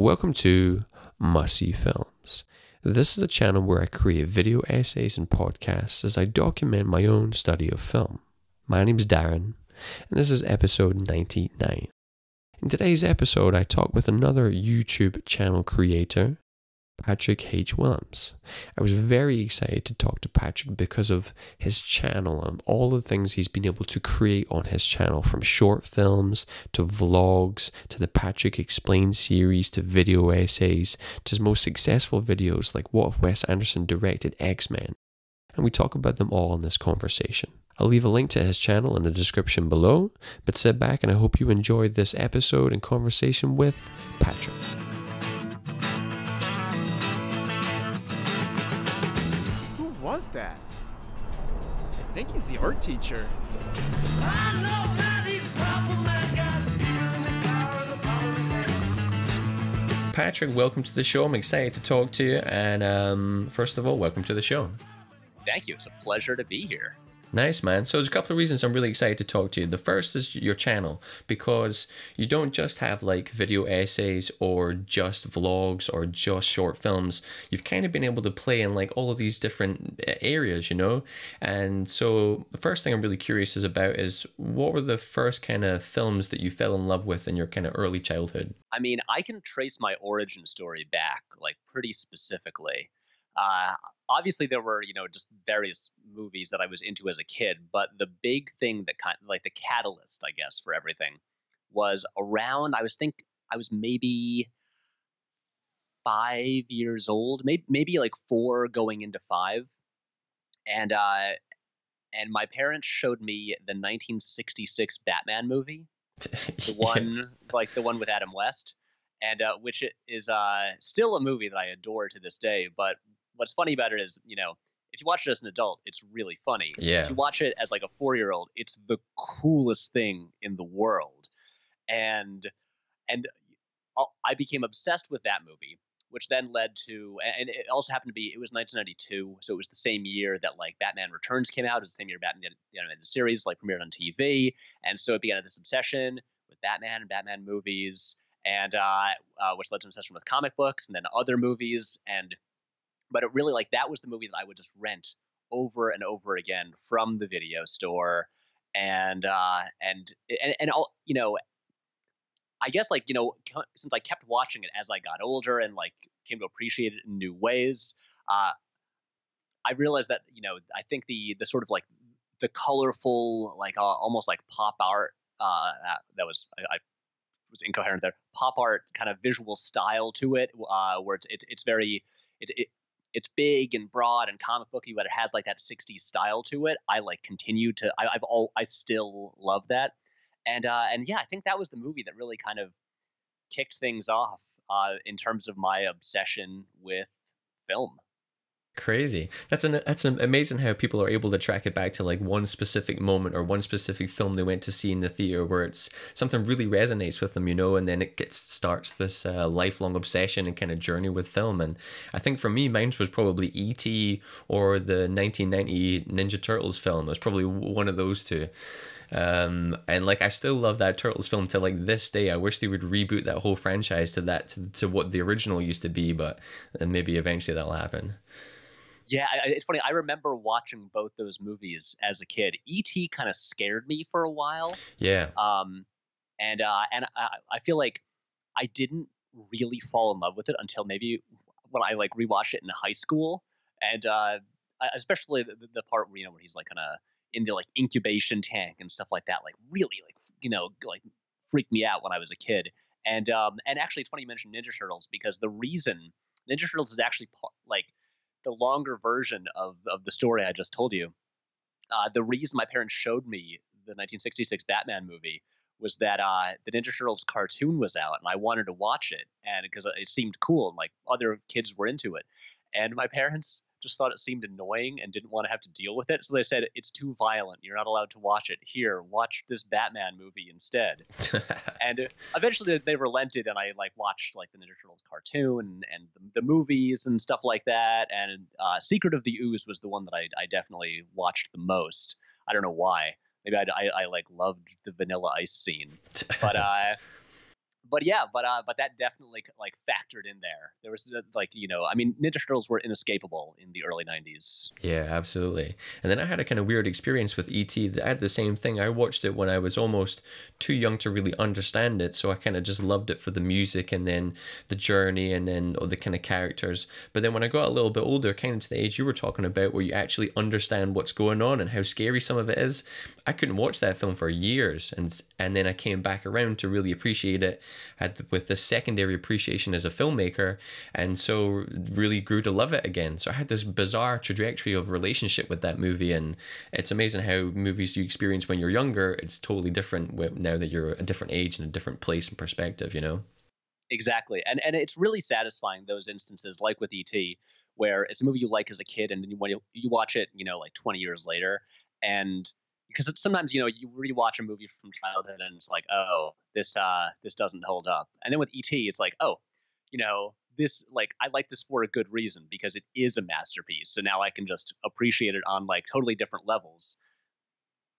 Welcome to Must See Films. This is a channel where I create video essays and podcasts as I document my own study of film. My name's Darren, and this is episode 99. In today's episode, I talk with another YouTube channel creator, Patrick H. Willems. I was very excited to talk to Patrick because of his channel and all the things he's been able to create on his channel, from short films to vlogs to the Patrick Explains series to video essays to his most successful videos like What If Wes Anderson Directed X-Men. And we talk about them all in this conversation. I'll leave a link to his channel in the description below, but sit back and I hope you enjoyed this episode and conversation with Patrick. Was that? I think he's the art teacher. Patrick, welcome to the show. I'm excited to talk to you. And first of all, welcome to the show. Thank you. It's a pleasure to be here. Nice, man. So there's a couple of reasons I'm really excited to talk to you. The first is your channel, because you don't just have like video essays or just vlogs or just short films. You've kind of been able to play in like all of these different areas, you know? And so the first thing I'm really curious is what were the first kind of films that you fell in love with in your kind of early childhood? I mean, I can trace my origin story back like pretty specifically. Obviously there were, just various movies that I was into as a kid, but the big thing that kind of like the catalyst, I guess, for everything was around, I was maybe 5 years old, maybe like 4 going into 5. And my parents showed me the 1966 Batman movie, the one, like the one with Adam West, and which is still a movie that I adore to this day. But what's funny about it is, if you watch it as an adult, it's really funny. Yeah. If you watch it as like a 4-year-old, it's the coolest thing in the world. And I became obsessed with that movie, which then led to, and it also happened to be, it was 1992, so it was the same year that like Batman Returns came out. It was the same year Batman the animated series like premiered on TV, and so it began this obsession with Batman and Batman movies, and which led to an obsession with comic books and then other movies. But it really, like, that was the movie that I would just rent over and over again from the video store, and all, I guess, like, since I kept watching it as I got older and like came to appreciate it in new ways, I realized that, I think the sort of like the colorful, like almost like pop art, that was I was incoherent there. Pop art kind of visual style to it, where it's very it's big and broad and comic booky, but it has like that 60s style to it. I like continue to I still love that. And yeah, I think that was the movie that really kind of kicked things off in terms of my obsession with film. Crazy. That's amazing how people are able to track it back to like one specific moment or one specific film they went to see in the theater where it's something really resonates with them, and then it starts this lifelong obsession and kind of journey with film. And I think for me, mine was probably E.T. or the 1990 Ninja Turtles film. It was probably one of those two. And like I still love that Turtles film to like this day. I wish they would reboot that whole franchise to what the original used to be, but maybe eventually that'll happen. Yeah, it's funny. I remember watching both those movies as a kid. E.T. kind of scared me for a while. Yeah. And I feel like I didn't really fall in love with it until maybe when I like rewatched it in high school, and especially the part where when he's like kind of in the like incubation tank and stuff like that, like really like freaked me out when I was a kid. And actually, it's funny you mentioned Ninja Turtles, because the reason Ninja Turtles is actually like the longer version of the story I just told you. The reason my parents showed me the 1966 Batman movie was that the Ninja Turtles cartoon was out, and I wanted to watch it, and because it seemed cool, and like other kids were into it, and my parents just thought it seemed annoying and didn't want to have to deal with it, so they said, "It's too violent. You're not allowed to watch it. Here, watch this Batman movie instead." And eventually they relented, and I like watched like the Ninja Turtles cartoon and the movies and stuff like that. And Secret of the Ooze was the one that I definitely watched the most. I don't know why. Maybe I like loved the Vanilla Ice scene, but but yeah, but that definitely like factored in there. There was like, I mean, Ninja Turtles were inescapable in the early '90s. Yeah, absolutely. And then I had a kind of weird experience with E.T. I had the same thing. I watched it when I was almost too young to really understand it, so I kind of just loved it for the music and then the journey and then all the kind of characters. But then when I got a little bit older, kind of to the age you were talking about, where you actually understand what's going on and how scary some of it is, I couldn't watch that film for years. And then I came back around to really appreciate it, with the secondary appreciation as a filmmaker, and so really grew to love it again. So I had this bizarre trajectory of relationship with that movie, and it's amazing how movies you experience when you're younger, it's totally different now that you're a different age and a different place and perspective, you know? Exactly, and it's really satisfying, those instances, like with ET, where it's a movie you like as a kid, and then when you watch it, like 20 years later, and because sometimes you rewatch a movie from childhood and it's like, oh, this doesn't hold up, and then with ET, it's like, oh, this, like, I like this for a good reason because it is a masterpiece, so now I can just appreciate it on like totally different levels.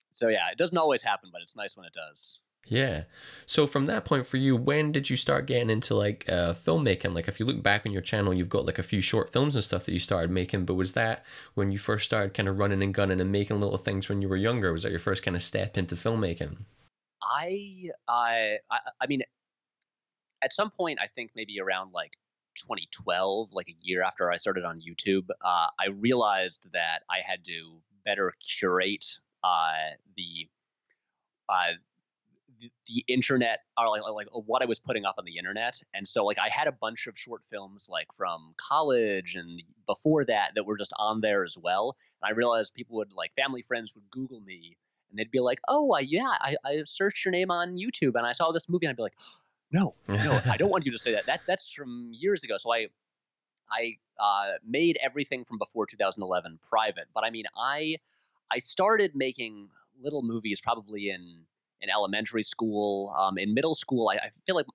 So yeah, it doesn't always happen, but it's nice when it does. Yeah. So from that point for you, when did you start getting into like filmmaking? Like if you look back on your channel, you've got like a few short films and stuff that you started making, but was that when you first started kind of running and gunning and making little things when you were younger? Was that your first kind of step into filmmaking? I mean, at some point, I think maybe around like 2012, like a year after I started on YouTube, I realized that I had to better curate the uh, the internet, or like what I was putting up on the internet. And so like I had a bunch of short films like from college and before that were just on there as well. And I realized people would, like, family friends would Google me and they'd be like, "Oh, yeah, I searched your name on YouTube and I saw this movie." And I'd be like, "No, no, I don't want you to say that. That's from years ago." So I made everything from before 2011 private. But I mean, I started making little movies probably in elementary school. In middle school, I feel like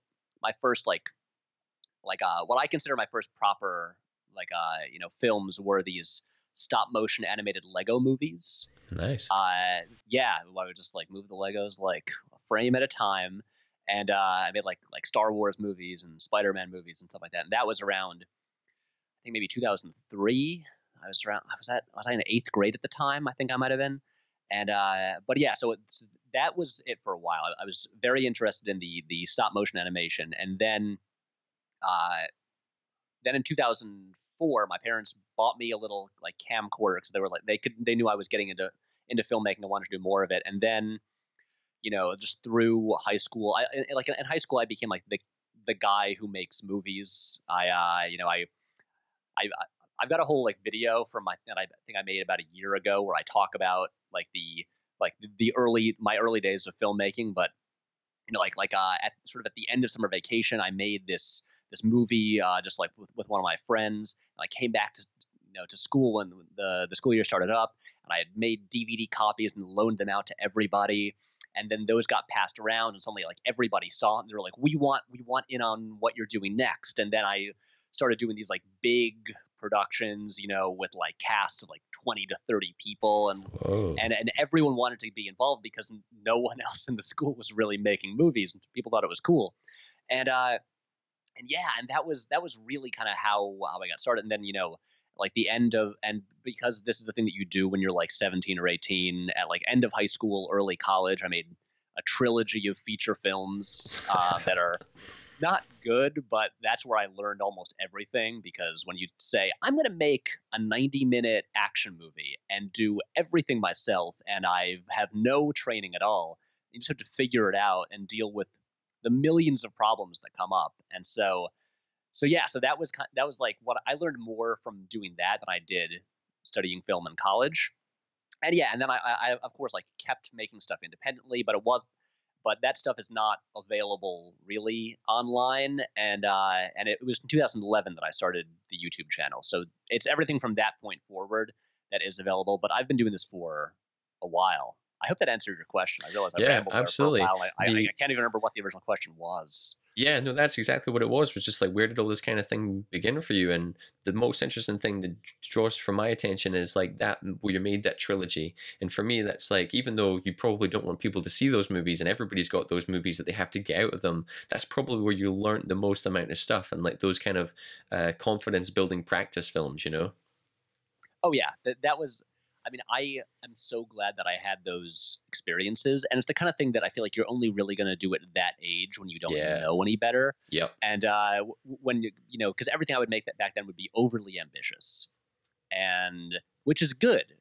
my first what I consider my first proper films were these stop motion animated Lego movies. Nice. Yeah, I would just like move the Legos like a frame at a time, and I made like Star Wars movies and Spider-Man movies and stuff like that. And that was around, I think, maybe 2003. I was in 8th grade at the time. I think I might have been. And but yeah, so that was it for a while. I was very interested in the stop motion animation, and uh, then in 2004, my parents bought me a little like camcorder because they were like they knew I was getting into filmmaking and wanted to do more of it. And then just through high school, like in high school, I became like the guy who makes movies. I I've got a whole like video from that I think I made about a year ago where I talk about the my early days of filmmaking. But at sort of at the end of summer vacation, I made this movie just like with one of my friends. And I came back to school when the school year started up, and I had made DVD copies and loaned them out to everybody. And then those got passed around, and suddenly like everybody saw it. And they were like, "We want in on what you're doing next." And then I started doing these like big productions, with like casts of like 20 to 30 people, and Whoa. and everyone wanted to be involved because no one else in the school was really making movies, and people thought it was cool. And yeah, and that was really kind of how I got started. And then like the end of, and because this is the thing that you do when you're like 17 or 18, at like end of high school, early college, I made a trilogy of feature films that are not good, but that's where I learned almost everything. Because when you say, I'm going to make a 90-minute action movie and do everything myself, and I have no training at all, you just have to figure it out and deal with the millions of problems that come up. And so yeah, so that was like what I learned more from doing that than I did studying film in college. And yeah, and then I of course like kept making stuff independently, but that stuff is not available really online. And it was in 2011 that I started the YouTube channel. So it's everything from that point forward that is available. But I've been doing this for a while. I hope that answered your question. I realize I Yeah, rambled there for a absolutely. while. I The can't even remember what the original question was. Yeah, no, that's exactly what it was just like, where did all this kind of thing begin for you? And the most interesting thing that draws from my attention is like that where you made that trilogy. And for me, that's like, even though you probably don't want people to see those movies, and everybody's got those movies that they have to get out of them, that's probably where you learned the most amount of stuff, and like those kind of confidence building practice films, you know? Oh yeah, that was. I mean, I am so glad that I had those experiences, and it's the kind of thing that I feel like you're only really going to do at that age when you don't Yeah. know any better. Yep. And when you know, because everything I would make that back then would be overly ambitious, and which is good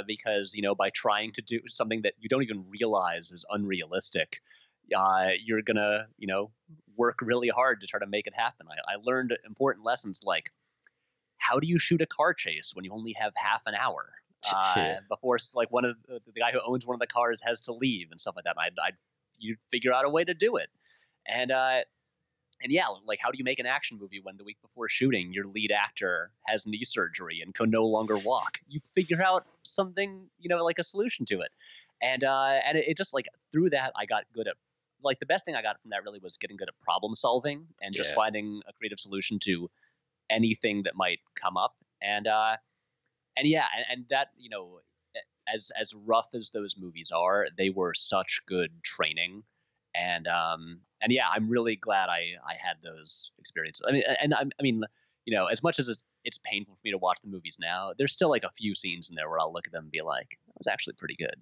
because you know by trying to do something that you don't even realize is unrealistic, you're gonna work really hard to try to make it happen. I learned important lessons like how do you shoot a car chase when you only have half an hour Yeah. before like one of the guy who owns one of the cars has to leave and stuff like that. I'd you figure out a way to do it, and yeah, like how do you make an action movie when the week before shooting your lead actor has knee surgery and can no longer walk? You figure out something, like a solution to it, and it just like through that I got good at like the best thing I got from that really was getting good at problem solving and just Yeah. finding a creative solution to anything that might come up, and yeah, and that as rough as those movies are, they were such good training, and yeah, I'm really glad I had those experiences. I mean, and I mean, as much as it's painful for me to watch the movies now, there's still like a few scenes in there where I'll look at them and be like, that was actually pretty good.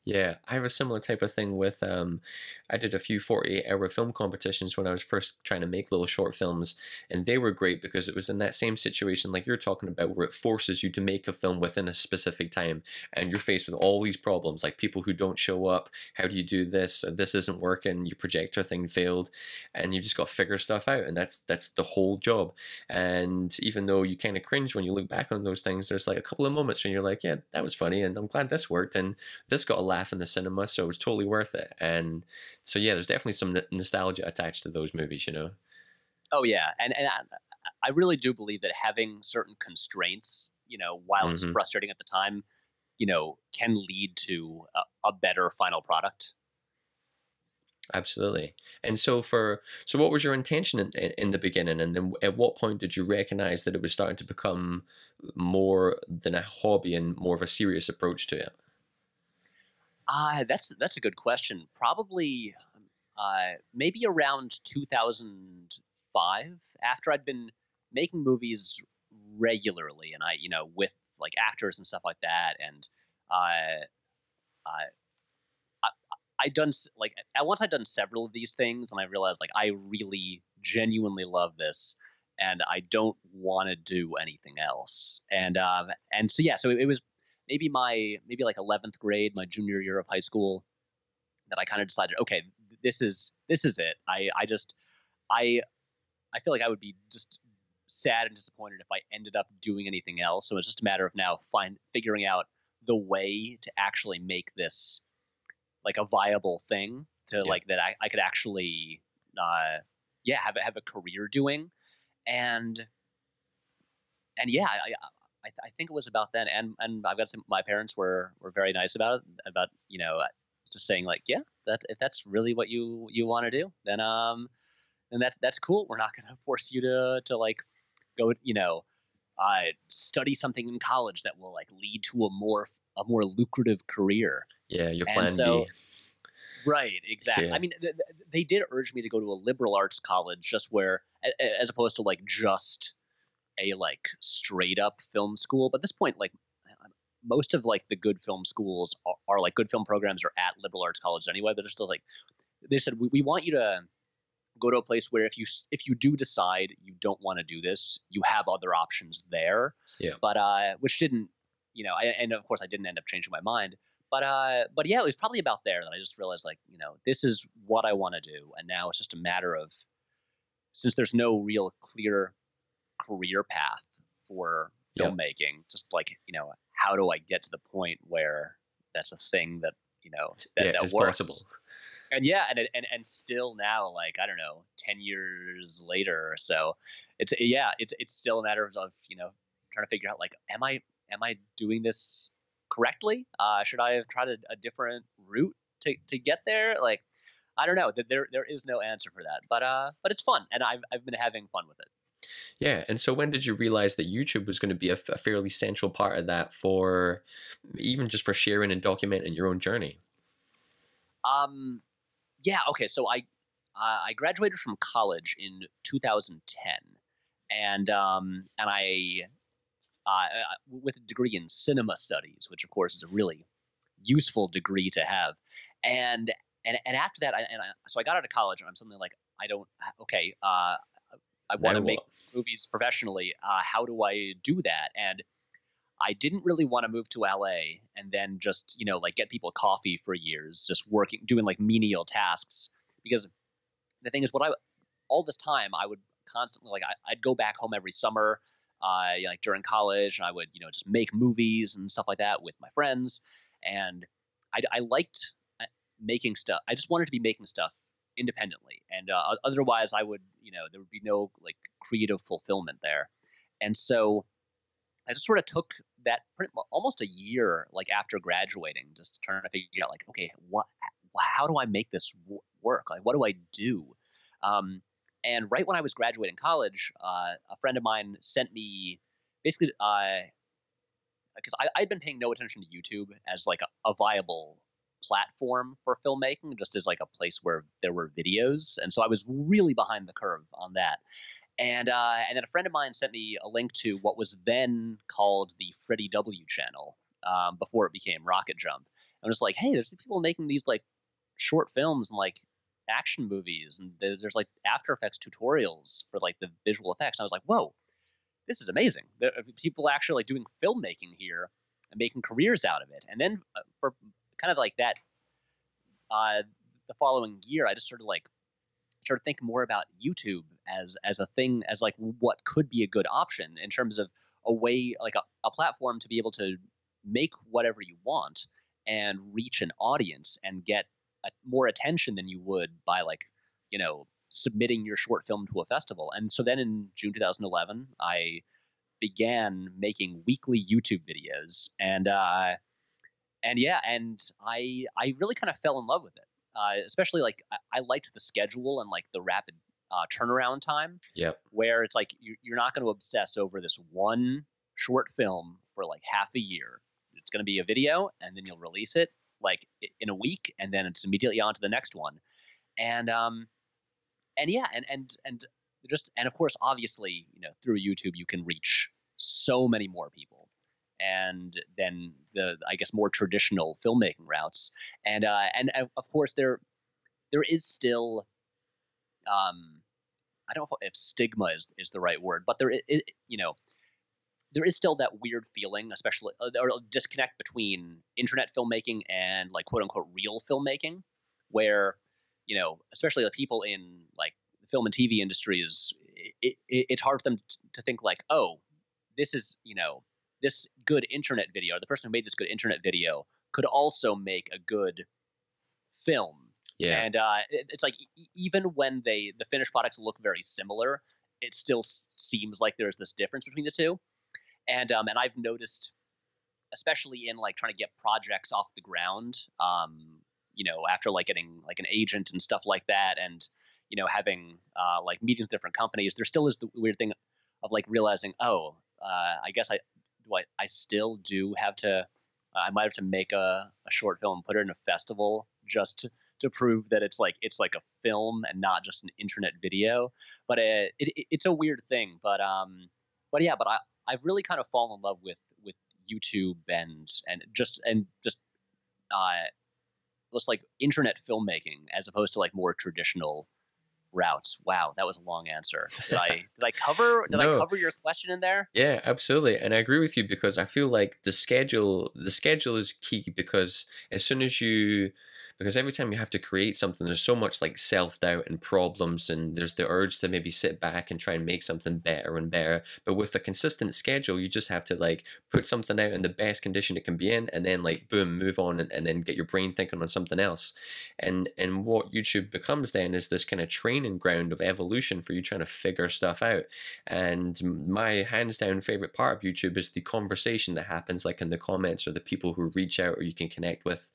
Yeah, I have a similar type of thing with I did a few 48-hour film competitions when I was first trying to make little short films, and they were great because it was in that same situation like you're talking about where it forces you to make a film within a specific time, and you're faced with all these problems like people who don't show up, how do you do this, or this isn't working, your projector thing failed, and you just got to figure stuff out, and that's the whole job. And even though you kind of cringe when you look back on those things, there's like a couple of moments when you're like, yeah, that was funny, and I'm glad this worked, and this got a laugh in the cinema, so it was totally worth it. And so yeah, there's definitely some nostalgia attached to those movies, you know. Oh yeah, and I really do believe that having certain constraints, while it's Hmm. frustrating at the time, can lead to a better final product. Absolutely. And so what was your intention in the beginning, and then at what point did you recognize that it was starting to become more than a hobby and more of a serious approach to it? That's a good question. Probably, maybe around 2005, after I'd been making movies regularly, and with like actors and stuff like that, and uh, I, I I'd done like at once I'd done several of these things, and I realized like I really genuinely love this, and I don't want to do anything else. And so yeah, so it was maybe like 11th grade, my junior year of high school, that I kind of decided, okay, this is it. I I feel like I would be just sad and disappointed if I ended up doing anything else. So it's just a matter of now figuring out the way to actually make this like a viable thing to Yeah. like that I could actually yeah have a career doing, and yeah I think it was about then, and I've got my parents were very nice about it, about just saying like, yeah, that if that's really what you want to do, then that's cool. We're not going to force you to like go study something in college that will like lead to a more lucrative career. Yeah, your And plan so B. right, exactly. I Yeah. mean, they did urge me to go to a liberal arts college, just where, as opposed to like just a like straight up film school. But at this point, like most of like the good film schools are like good film programs are at liberal arts colleges anyway. But they're still like they said we want you to go to a place where if you do decide you don't want to do this, you have other options there. Yeah. But which didn't, and of course I didn't end up changing my mind. But yeah, it was probably about there that I just realized like, this is what I want to do, and now it's just a matter of, since there's no real clear career path for Yeah. filmmaking, just like, how do I get to the point where that's a thing that Yeah, that it's possible. works? And yeah, and still now, like I don't know, 10 years later or so, it's still a matter of trying to figure out like, am I doing this correctly? Should I have tried a different route to get there? Like, I don't know. There is no answer for that, but it's fun, and I've been having fun with it. Yeah. And so when did you realize that YouTube was going to be a fairly central part of that, for even just for sharing and documenting your own journey? Yeah. Okay. So I graduated from college in 2010, and I with a degree in cinema studies, which of course is a really useful degree to have. And and after that, so I got out of college, and I'm suddenly like, I don't. Okay, I want Now to make what? movies professionally. How do I do that? And I didn't really want to move to LA and then just like get people coffee for years, just working, doing like menial tasks. Because the thing is, all this time I would constantly like I'd go back home every summer, like during college, and I would just make movies and stuff like that with my friends, and I liked making stuff. I just wanted to be making stuff independently, and otherwise I would there would be no like creative fulfillment there, and so I just sort of took that almost a year like after graduating, just trying to figure out like, okay, how do I make this work? Like, what do I do? Um, and right when I was graduating college, a friend of mine sent me basically because I'd been paying no attention to YouTube as like a viable platform for filmmaking, just as like a place where there were videos, and so I was really behind the curve on that. And then a friend of mine sent me a link to what was then called the Freddie W channel, before it became Rocket Jump. And I was like, hey, there's people making these like short films and like action movies, and there's like After Effects tutorials for like the visual effects. And I was like, whoa, this is amazing. There are people actually like doing filmmaking here and making careers out of it. And then for kind of like that, the following year, I just started thinking more about YouTube as a thing, as like what could be a good option in terms of a way, like a platform to be able to make whatever you want and reach an audience and get more attention than you would by like, submitting your short film to a festival. And so then in June 2011, I began making weekly YouTube videos, and yeah, and I really kind of fell in love with it. Especially like I liked the schedule and like the rapid turnaround time, Yep. where it's like you're not going to obsess over this one short film for like half a year. It's going to be a video, and then you'll release it like in a week, and then it's immediately on to the next one. And yeah, and of course, obviously, through YouTube you can reach so many more people, and then the, I guess, more traditional filmmaking routes. And of course there is still, I don't know if stigma is the right word, but there is still that weird feeling, especially or disconnect between internet filmmaking and like quote unquote real filmmaking, where especially the people in like the film and TV industries, it's hard for them to think like, oh, this is this good internet video, or the person who made this good internet video could also make a good film. Yeah. And it's like even when the finished products look very similar, it still seems like there's this difference between the two. And I've noticed, especially in like trying to get projects off the ground, after like getting like an agent and stuff like that, and having like meetings with different companies, there still is the weird thing of like realizing, oh, I guess I still do have to. I might have to make a short film and put it in a festival just to prove that it's like a film and not just an internet video. But it's a weird thing. But yeah. But I've really kind of fallen in love with YouTube and just just like internet filmmaking as opposed to like more traditional routes. Wow, that was a long answer. Did I cover No. I cover your question in there? Yeah, absolutely. And I agree with you, because I feel like the schedule is key, because as soon as you because every time you have to create something, there's so much like self-doubt and problems, and there's the urge to maybe sit back and try and make something better and better. But with a consistent schedule, you just have to like put something out in the best condition it can be in, and then like boom, move on, and then get your brain thinking on something else. And what YouTube becomes then is this kind of training ground of evolution for you trying to figure stuff out. And my hands down favorite part of YouTube is the conversation that happens like in the comments, or the people who reach out or you can connect with.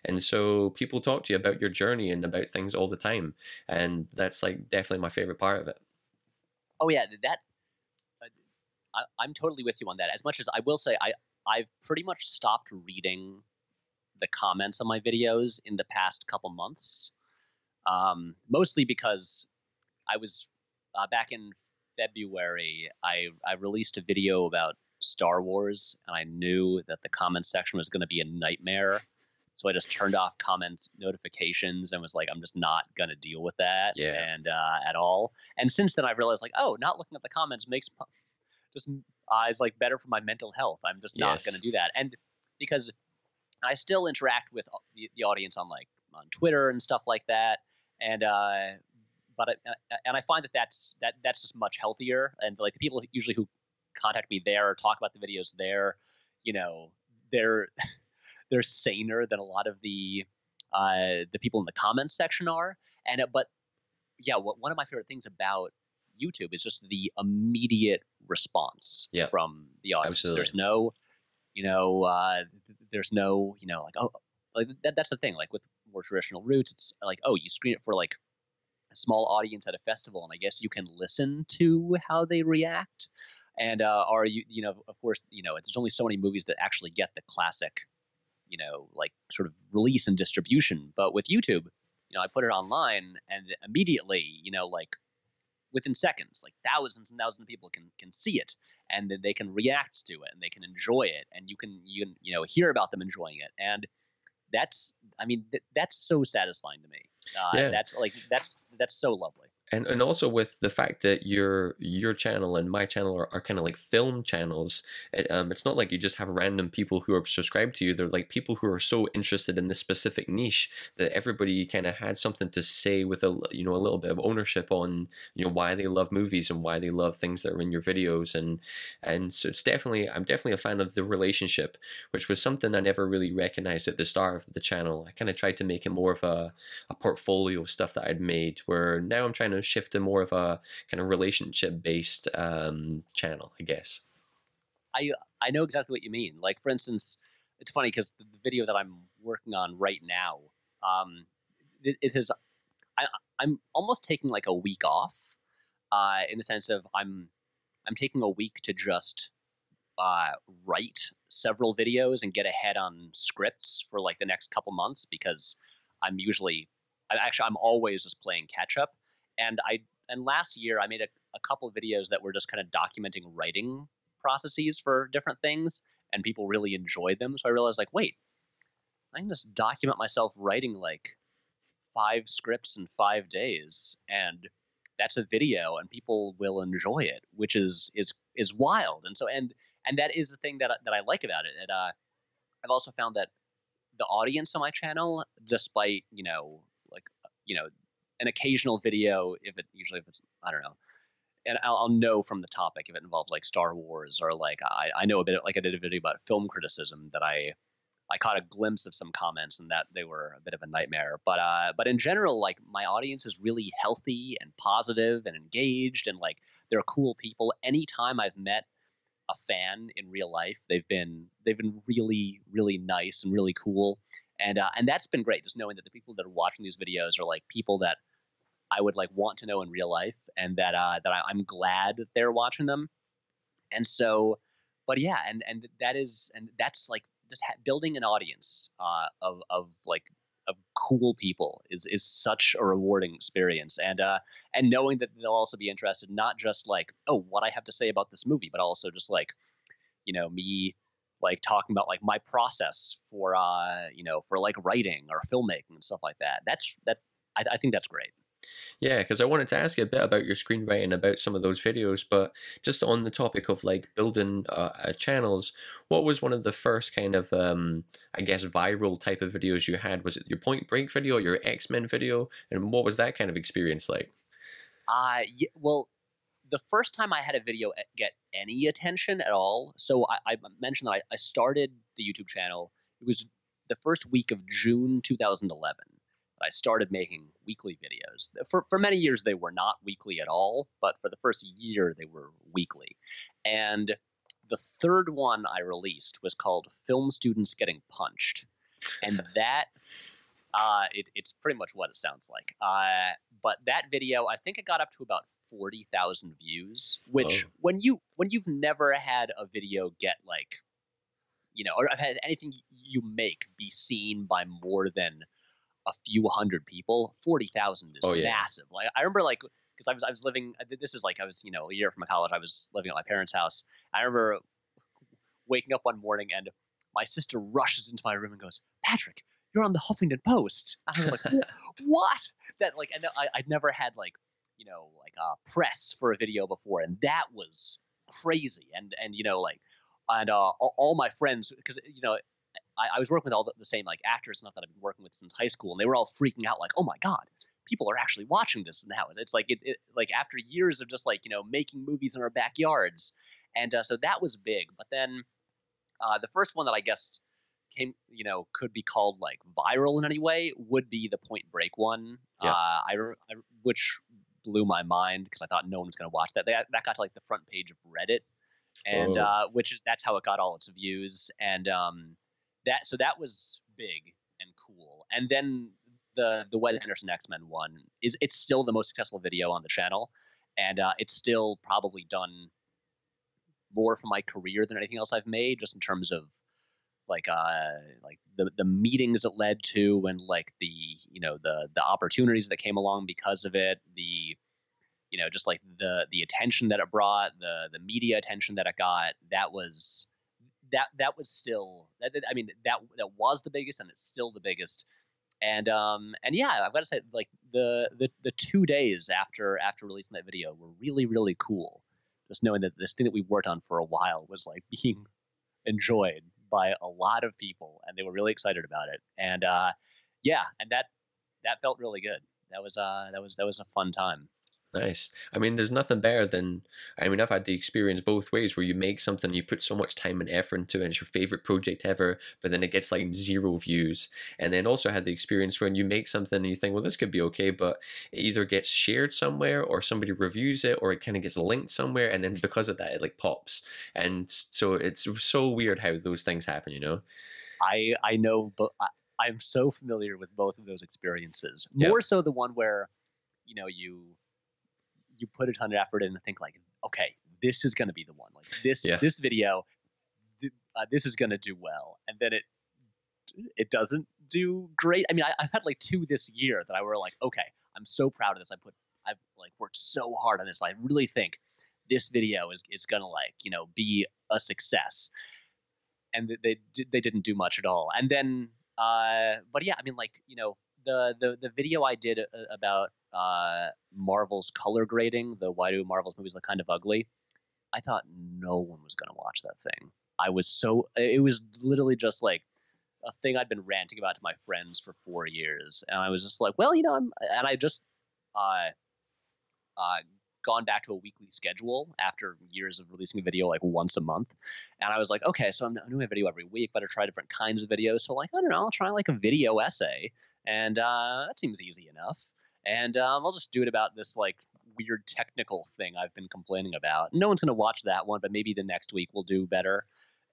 And so people talk to you about your journey and about things all the time, and that's like definitely my favorite part of it. Oh yeah, that I'm totally with you on that. As much as I will say, I've pretty much stopped reading the comments on my videos in the past couple months, mostly because I was back in February. I released a video about Star Wars, and I knew that the comment section was going to be a nightmare. So I just turned off comment notifications and was like, I'm just not going to deal with that and at all. And since then, I've realized like, oh, not looking at the comments makes just is like better for my mental health. I'm just not going to do that. And because I still interact with the audience on like on Twitter and stuff like that. And but I find that that's just much healthier. And like the people usually who contact me there or talk about the videos there, you know, they're saner than a lot of the people in the comments section are. And but yeah, one of my favorite things about YouTube is just the immediate response from the audience. Absolutely. There's no, like, oh, like that's the thing. Like with more traditional routes, it's like, oh, you screen it for like a small audience at a festival, and I guess you can listen to how they react. And or of course, there's only so many movies that actually get the classic, like sort of release and distribution. But with YouTube, I put it online, and immediately, like within seconds, like thousands and thousands of people can see it, and then they can react to it, and they can enjoy it, and you can hear about them enjoying it. And that's so satisfying to me. That's so lovely. And also with the fact that your channel and my channel are kind of like film channels, it's not like you just have random people who are subscribed to you. They're like people who are so interested in this specific niche that everybody kind of had something to say with a little bit of ownership on why they love movies and why they love things that are in your videos. And so I'm definitely a fan of the relationship, which was something I never really recognized at the start of the channel. I kind of tried to make it more of a portfolio of stuff that I'd made, where now I'm trying to shift to more of a kind of relationship based channel, I guess. I know exactly what you mean. Like, for instance, it's funny because the video that I'm working on right now, I'm almost taking like a week off, in the sense of I'm taking a week to just write several videos and get ahead on scripts for like the next couple months, because I'm always just playing catch up. And last year I made a couple of videos that were just kind of documenting writing processes for different things, and people really enjoyed them. So I realized, like, wait, I can just document myself writing like 5 scripts in 5 days, and that's a video, and people will enjoy it, which is wild. And so and that is the thing that I like about it. And I've also found that the audience on my channel, despite an occasional video, if it's, I don't know, and I'll know from the topic if it involves like Star Wars, or like I know a bit, like I did a video about film criticism that I caught a glimpse of some comments, and that they were a bit of a nightmare. But in general, like my audience is really healthy and positive and engaged, and like they're cool people. Anytime I've met a fan in real life, they've been really, really nice and really cool. And that's been great, just knowing that the people that are watching these videos are like people that I would like want to know in real life, and that I'm glad that they're watching them. And so, but yeah, and that's like just building an audience of cool people is such a rewarding experience. And knowing that they'll also be interested, not just like, oh, what I have to say about this movie, but also just like, me like talking about like my process for for like writing or filmmaking and stuff like that. I think that's great. Yeah, because I wanted to ask you a bit about your screenwriting, about some of those videos, but just on the topic of like building channels, what was one of the first kind of, I guess, viral type of videos you had? Was it your Point Break video, your X-Men video, and what was that kind of experience like? Yeah, well, the first time I had a video get any attention at all, so I mentioned that I started the YouTube channel. It was the first week of June 2011. I started making weekly videos. For many years, they were not weekly at all, but for the first year, they were weekly. And the third one I released was called Film Students Getting Punched. And that it's pretty much what it sounds like. But that video, I think it got up to about 40,000 views, which Oh, when you've never had a video get like, or I've had anything you make be seen by more than a few hundred people, 40,000 is oh yeah. massive. Like I remember like because I was living. This is like I was a year from college. I was living at my parents' house. I remember waking up one morning and my sister rushes into my room and goes, "Patrick, you're on the Huffington Post." And I was like, "What?" That like, and I'd never had like, like press for a video before, and that was crazy. And like, and all my friends, because I was working with all the same like actors and stuff that I've been working with since high school, and they were all freaking out like, "Oh my god, people are actually watching this now!" And it's like it like after years of just like making movies in our backyards, and so that was big. But then the first one that I guess came, could be called like viral in any way would be the Point Break one. Yeah. Which blew my mind because I thought no one was going to watch that. That got to like the front page of Reddit, and Oh, that's how it got all its views. And that was big and cool. And then the Wes Anderson X-Men one it's still the most successful video on the channel, and it's still probably done more for my career than anything else I've made, just in terms of like the meetings it led to, and like the the opportunities that came along because of it, the just like the attention that it brought, the media attention that it got. That was still I mean that was the biggest, and it's still the biggest. And yeah, I've got to say, like the 2 days after releasing that video were really really cool. Just knowing that this thing that we worked on for a while was like being enjoyed by a lot of people, and they were really excited about it. And yeah, and that felt really good. That was a fun time. nice. I mean, there's nothing better than, I mean, I've had the experience both ways where you make something, you put so much time and effort into it, and it's your favorite project ever, but then it gets like 0 views. And then also had the experience when you make something and you think, well, this could be okay, but it either gets shared somewhere or somebody reviews it or it kind of gets linked somewhere. And then because of that, it like pops. And so it's so weird how those things happen, you know? I know, but I'm so familiar with both of those experiences. Yep. More so the one where you put a ton of effort in and think like, okay, this is going to be the one. Like Yeah. this video, this is going to do well, and then it doesn't do great. I mean, I've had like 2 this year that I were like, okay, I'm so proud of this. I've like worked so hard on this. I really think this video is gonna like be a success, and they didn't do much at all. And then but yeah, I mean, like the video I did about Marvel's color grading, the why do Marvel's movies look kind of ugly. I thought no one was gonna watch that thing. It was literally just like a thing I'd been ranting about to my friends for 4 years, and I was just like, well, I just uh, uh, gone back to a weekly schedule after years of releasing a video like once a month, and I was like, okay, so I'm doing a video every week, but I try different kinds of videos. So like, I don't know, I'll try like a video essay, and that seems easy enough, and I'll just do it about this like weird technical thing I've been complaining about. No one's gonna watch that one, but maybe the next week will do better,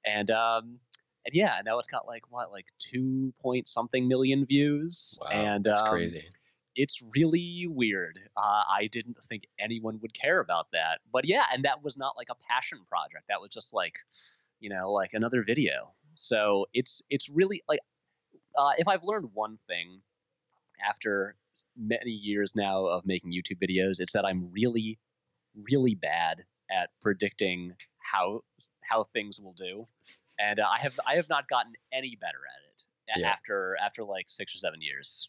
and yeah, now it's got like what, like 2 point something million views, Wow. and That's crazy. it's really weird. I didn't think anyone would care about that, but yeah, and that was not like a passion project. That was just like, like another video. So it's really like, if I've learned one thing after many years now of making YouTube videos, it's that I'm really, really bad at predicting how things will do, and I have not gotten any better at it Yeah. after like 6 or 7 years.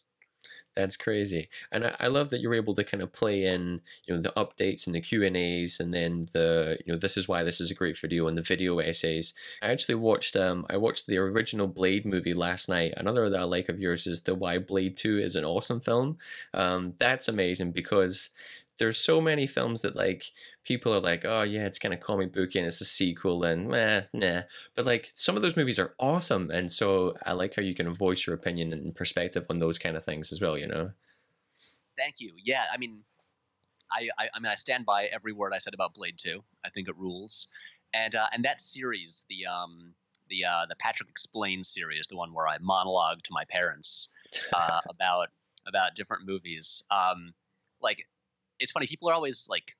That's crazy. And I love that you're able to kind of play in, the updates and the Q&As, and then this is why this is a great video, and the video essays. I actually watched the original Blade movie last night. Another that I like of yours is the Why Blade 2 is an awesome film. That's amazing because there's so many films that like people are like, oh yeah, it's kind of comic booky and it's a sequel and nah. But like some of those movies are awesome, and so I like how you can voice your opinion and perspective on those kind of things as well. Thank you. Yeah, I mean, I stand by every word I said about Blade 2. I think it rules, and that series, the Patrick Explains series, the one where I monologue to my parents about different movies. Like, it's funny. People are always like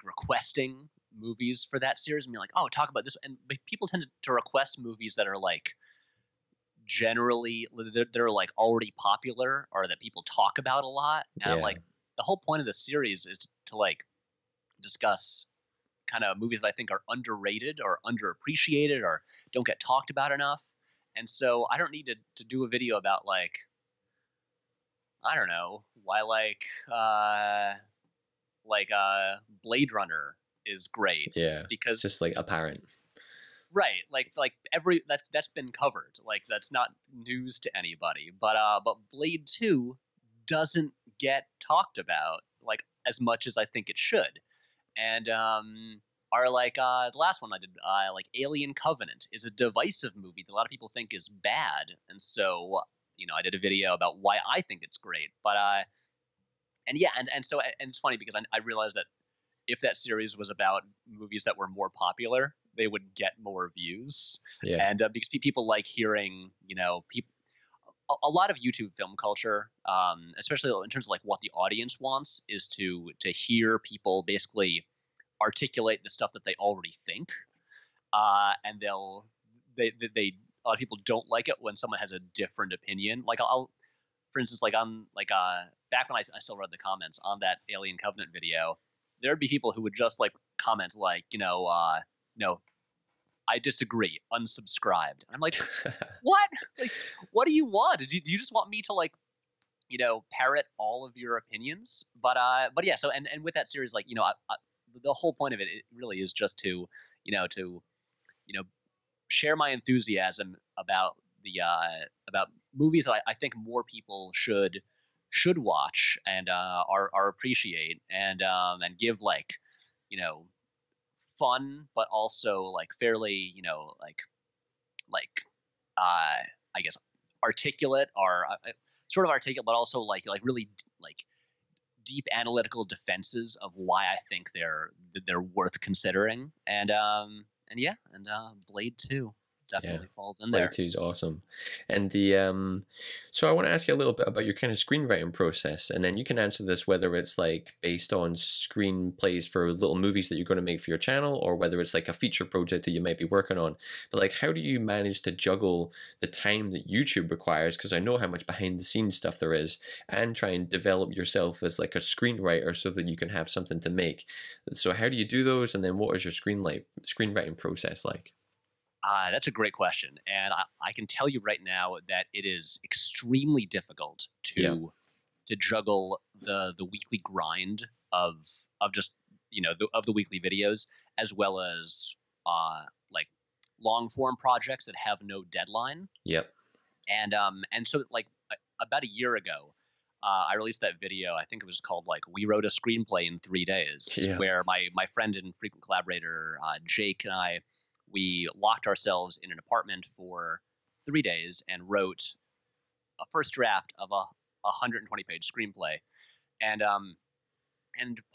requesting movies for that series and be like, oh, talk about this. And people tend to request movies that are like generally they're like already popular or that people talk about a lot. And I'm like, the whole point of the series is to like discuss kind of movies that I think are underrated or underappreciated or don't get talked about enough. And so I don't need to do a video about like, I don't know why Blade Runner is great. Yeah, because it's just like apparent. Right, like that's been covered. Like that's not news to anybody. But Blade 2 doesn't get talked about like as much as I think it should. And are like the last one I did, like Alien Covenant, is a divisive movie that a lot of people think is bad, and so I did a video about why I think it's great. But so it's funny because I realized that if that series was about movies that were more popular, they would get more views. Yeah. And because people like hearing, people. A lot of YouTube film culture, especially in terms of like what the audience wants, is to hear people basically articulate the stuff that they already think, and they a lot of people don't like it when someone has a different opinion. Like I'll for instance, like on like back when I still read the comments on that Alien Covenant video, there'd be people who would just like comment like, I disagree, unsubscribed. And I'm like, what? Like, what do you want? Do you just want me to like, parrot all of your opinions? But yeah. So and with that series, like, the whole point of it really is just to share my enthusiasm about about movies that I think more people should watch and are appreciate and give like fun but also like fairly I guess articulate or sort of articulate but also like really like deep analytical defenses of why I think they're worth considering and Blade 2 definitely falls in there. Blade 2 is awesome. And so I want to ask you a little bit about your kind of screenwriting process, and then you can answer this whether it's like based on screenplays for little movies that you're going to make for your channel, or whether it's like a feature project that you might be working on. But like, how do you manage to juggle the time that YouTube requires, because I know how much behind the scenes stuff there is, and try and develop yourself as like a screenwriter so that you can have something to make? So how do you do those, and then what is your screenwriting process like? That's a great question, and I can tell you right now that it is extremely difficult to juggle the weekly grind of just of the weekly videos, as well as like long form projects that have no deadline. Yep. And so like about a year ago, I released that video. I think it was called like "We Wrote a Screenplay in 3 Days," where my friend and frequent collaborator Jake and I. We locked ourselves in an apartment for 3 days and wrote a first draft of a 120-page screenplay, and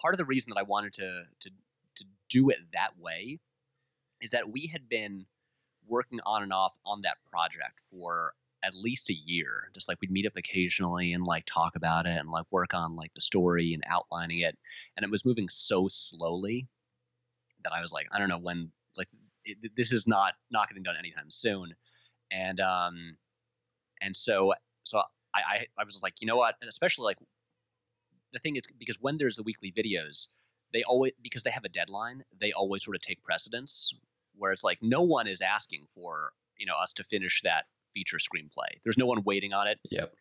part of the reason that I wanted to do it that way is that we had been working on and off on that project for at least a year. Just like we'd meet up occasionally and like talk about it and like work on like the story and outlining it, and it was moving so slowly that I was like, I don't know when like. This is not getting done anytime soon, and so I was just like, you know what, and especially like the thing is because when there's the weekly videos, they always, because they have a deadline, they always sort of take precedence, where it's like no one is asking for us to finish that feature screenplay. There's no one waiting on it. Yep.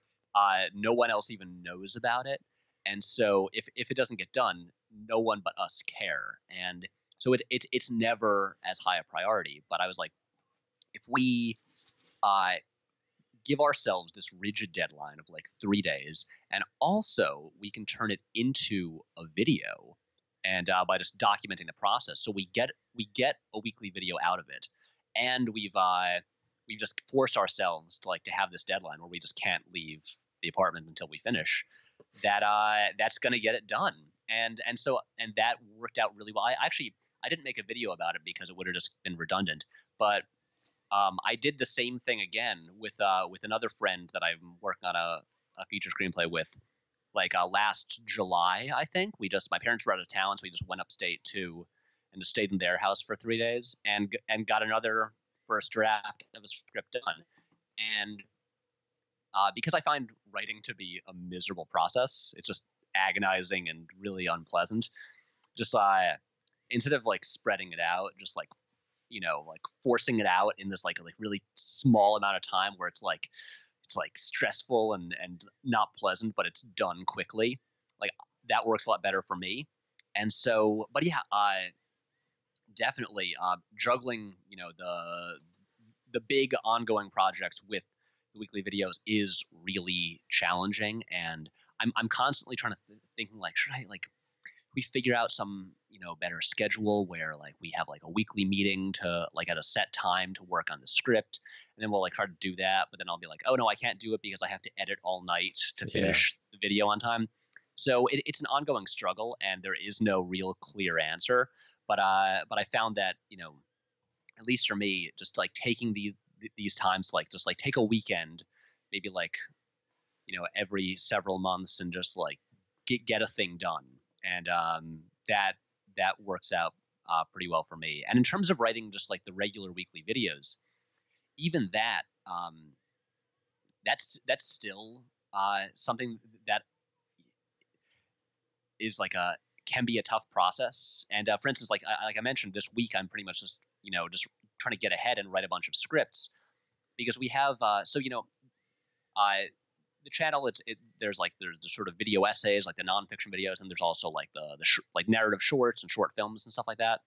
no one else even knows about it. And so if it doesn't get done, no one but us care. And so it's never as high a priority. But I was like, if we uh, give ourselves this rigid deadline of like 3 days, and also we can turn it into a video, and by just documenting the process, so we get a weekly video out of it, and we've just forced ourselves to like to have this deadline where we just can't leave the apartment until we finish. That's gonna get it done, and that worked out really well. I didn't make a video about it because it would have just been redundant, but I did the same thing again with another friend that I'm working on a feature screenplay with. Like last July, I think my parents were out of town, so we just went upstate and just stayed in their house for 3 days and got another first draft of a script done. And because I find writing to be a miserable process, it's just agonizing and really unpleasant. Just instead of like spreading it out, just like like forcing it out in this like really small amount of time where it's like stressful and not pleasant, but it's done quickly. Like that works a lot better for me. And so, but yeah, definitely juggling, the big ongoing projects with the weekly videos is really challenging. And I'm constantly trying to thinking like, should I like we figure out some better schedule where like we have like a weekly meeting to like at a set time to work on the script, and then we'll like try to do that, but then I'll be like, oh no, I can't do it because I have to edit all night to finish the video on time. So it's an ongoing struggle, and there is no real clear answer. But I found that at least for me, just like taking these times, like just like take a weekend, maybe like every several months, and just like get a thing done. And that works out pretty well for me. And in terms of writing just like the regular weekly videos, even that's still something that is like a can be a tough process. And for instance, like I mentioned, this week I'm pretty much just trying to get ahead and write a bunch of scripts, because we have uh, the channel, there's the sort of video essays, like the nonfiction videos, and there's also like like narrative shorts and short films and stuff like that.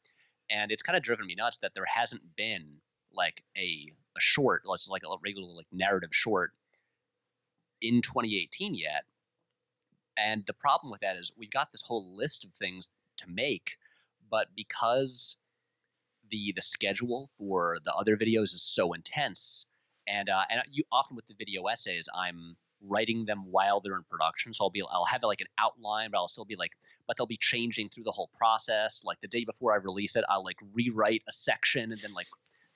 And it's kind of driven me nuts that there hasn't been like a short, let's like a regular like narrative short in 2018 yet. And the problem with that is we've got this whole list of things to make, but because the schedule for the other videos is so intense, and you often with the video essays, I'm writing them while they're in production. So I'll have like an outline, but I'll still be like, but they'll be changing through the whole process. Like the day before I release it, I'll like rewrite a section and then like,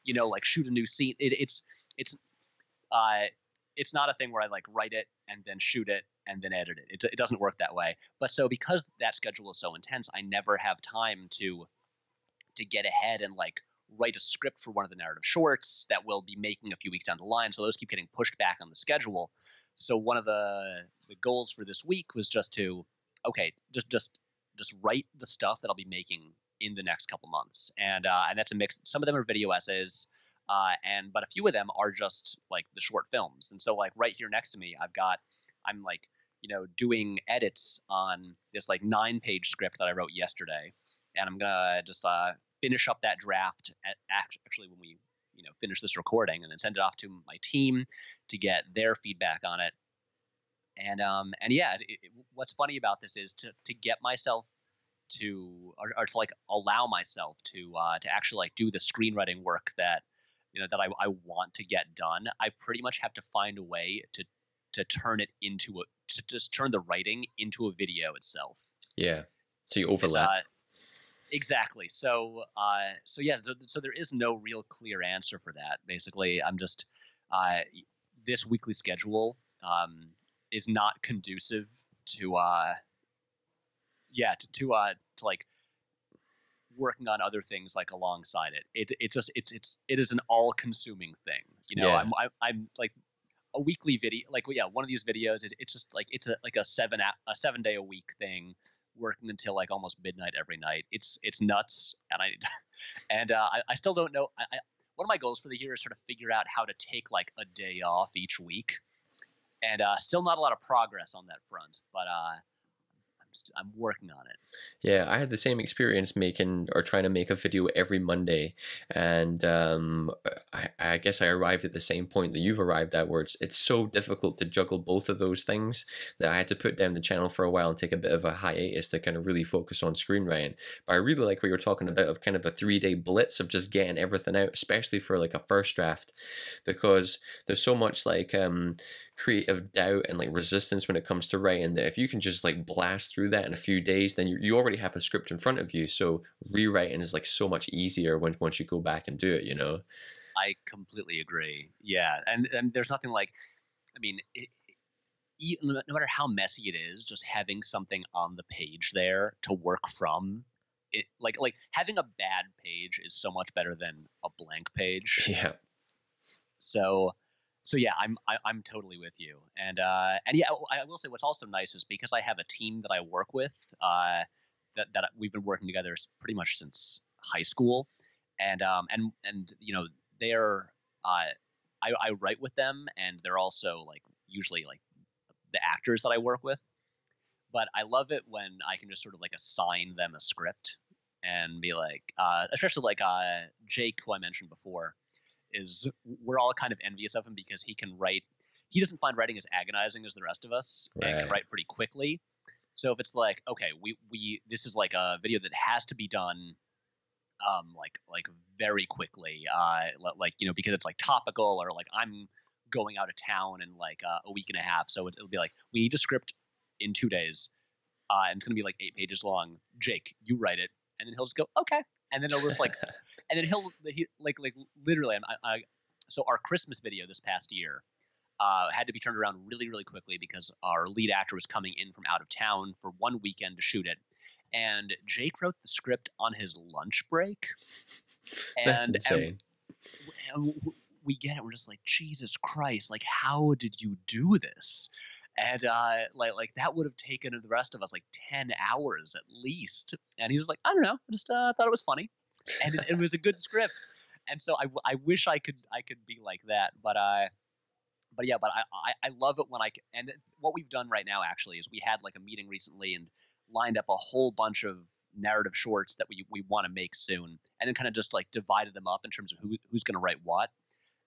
like shoot a new scene. It's not a thing where I like write it and then shoot it and then edit it. It doesn't work that way. But so because that schedule is so intense, I never have time to get ahead and like write a script for one of the narrative shorts that we'll be making a few weeks down the line. So those keep getting pushed back on the schedule. So one of the goals for this week was just to, okay, just write the stuff that I'll be making in the next couple months. And that's a mix. Some of them are video essays, but a few of them are just like the short films. And so like right here next to me, I'm like, doing edits on this like 9-page script that I wrote yesterday. And I'm gonna just finish up that draft actually when we finish this recording, and then send it off to my team to get their feedback on it. And yeah, what's funny about this is to get myself or to like allow myself to actually like do the screenwriting work that that I want to get done. I pretty much have to find a way to turn it into to just turn the writing into a video itself. Yeah. So you overlap. Exactly. So yeah. So there is no real clear answer for that. Basically, I'm just this weekly schedule is not conducive to to like working on other things like alongside it. It is an all-consuming thing. Yeah. I'm like a weekly video, like one of these videos. It's just like it's a 7-day a week thing, working until like almost midnight every night. It's nuts, and I still don't know. One of my goals for the year is sort of figure out how to take like a day off each week, and still not a lot of progress on that front, but I'm working on it. Yeah, I had the same experience making or trying to make a video every Monday, and I guess I arrived at the same point that you've arrived at, where it's so difficult to juggle both of those things that I had to put down the channel for a while and take a bit of a hiatus to kind of really focus on screenwriting. But I really like what you're talking about of kind of a 3-day blitz of just getting everything out, especially for like a first draft, because there's so much like creative doubt and like resistance when it comes to writing that if you can just like blast through that in a few days, then you already have a script in front of you, so rewriting is like so much easier once you go back and do it, you know. I completely agree. Yeah, and there's nothing like, I mean, no matter how messy it is, just having something on the page there to work from, it like having a bad page is so much better than a blank page. Yeah. So yeah, I'm totally with you, and yeah, I will say what's also nice is because I have a team that I work with, that we've been working together pretty much since high school, and you know they're I write with them, and they're also like usually like the actors that I work with, but I love it when I can just sort of like assign them a script and be like, especially like Jake, who I mentioned before, is we're all kind of envious of him because he can write. He doesn't find writing as agonizing as the rest of us, and can write pretty quickly. So if it's like, okay, we this is like a video that has to be done, like very quickly, like you know because it's like topical, or like I'm going out of town in like a week and a half, so it'll be like we need a script in 2 days, and it's gonna be like 8 pages long. Jake, you write it, and then he'll just go okay, and then it'll just like. And then he like literally, so our Christmas video this past year had to be turned around really, really quickly because our lead actor was coming in from out of town for one weekend to shoot it. And Jake wrote the script on his lunch break. That's insane. And we get it. We're just like, Jesus Christ, like, how did you do this? And like that would have taken the rest of us like 10 hours at least. And he was like, I don't know, I just thought it was funny. And it was a good script, and so I wish I could be like that, but yeah, but I love it when I can. And what we've done right now actually is we had like a meeting recently and lined up a whole bunch of narrative shorts that we want to make soon, and then kind of just like divided them up in terms of who's going to write what.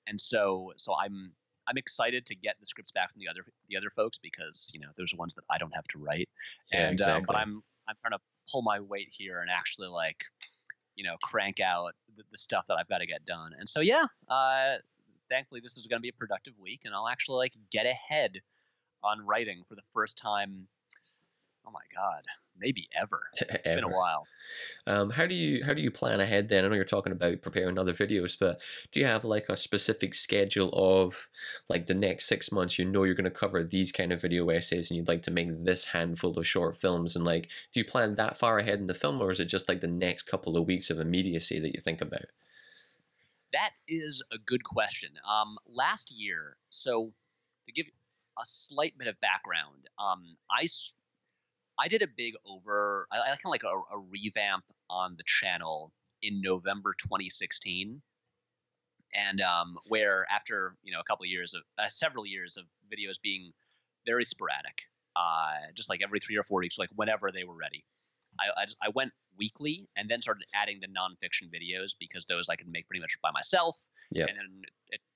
And so I'm excited to get the scripts back from the other folks because you know there's ones that I don't have to write, Yeah, and exactly. but I'm trying to pull my weight here and actually like. You know, crank out the stuff that I've got to get done. And so, yeah, thankfully this is going to be a productive week, and I'll actually like get ahead on writing for the first time. Oh my God, maybe ever. It's been a while. How do you plan ahead then? I know you're talking about preparing other videos, but do you have like a specific schedule of like the next 6 months? You know you're going to cover these kind of video essays, and you'd like to make this handful of short films. And like, do you plan that far ahead in the film, or is it just like the next couple of weeks of immediacy that you think about? That is a good question. Last year, so to give a slight bit of background, I did a big I kind of like a revamp on the channel in November 2016, and where after you know a couple of years of several years of videos being very sporadic, just like every 3 or 4 weeks, like whenever they were ready, I went weekly and then started adding the nonfiction videos because those I could make pretty much by myself. Yeah. And then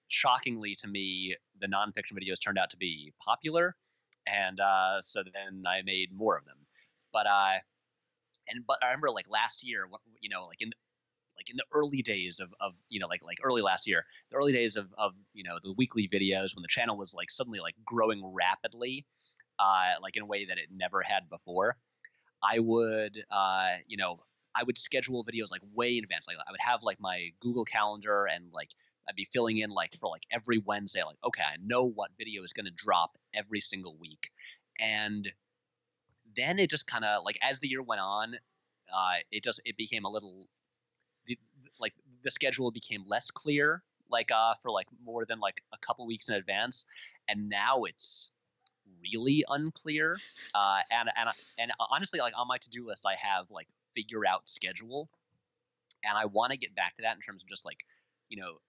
shockingly to me, the nonfiction videos turned out to be popular. And so then I made more of them, but I remember like last year, you know, like in the early days of you know like early last year, the early days of you know the weekly videos when the channel was like suddenly like growing rapidly, like in a way that it never had before. I would you know I would schedule videos like way in advance. Like I would have like my Google Calendar and like I'd be filling in like for like every Wednesday, like, okay, I know what video is going to drop every single week. And then it just kind of like, as the year went on, it became a little, like the schedule became less clear, like, for like more than like a couple weeks in advance. And now it's really unclear. And honestly, like on my to-do list, I have like figure out schedule. And I want to get back to that in terms of just like, you know,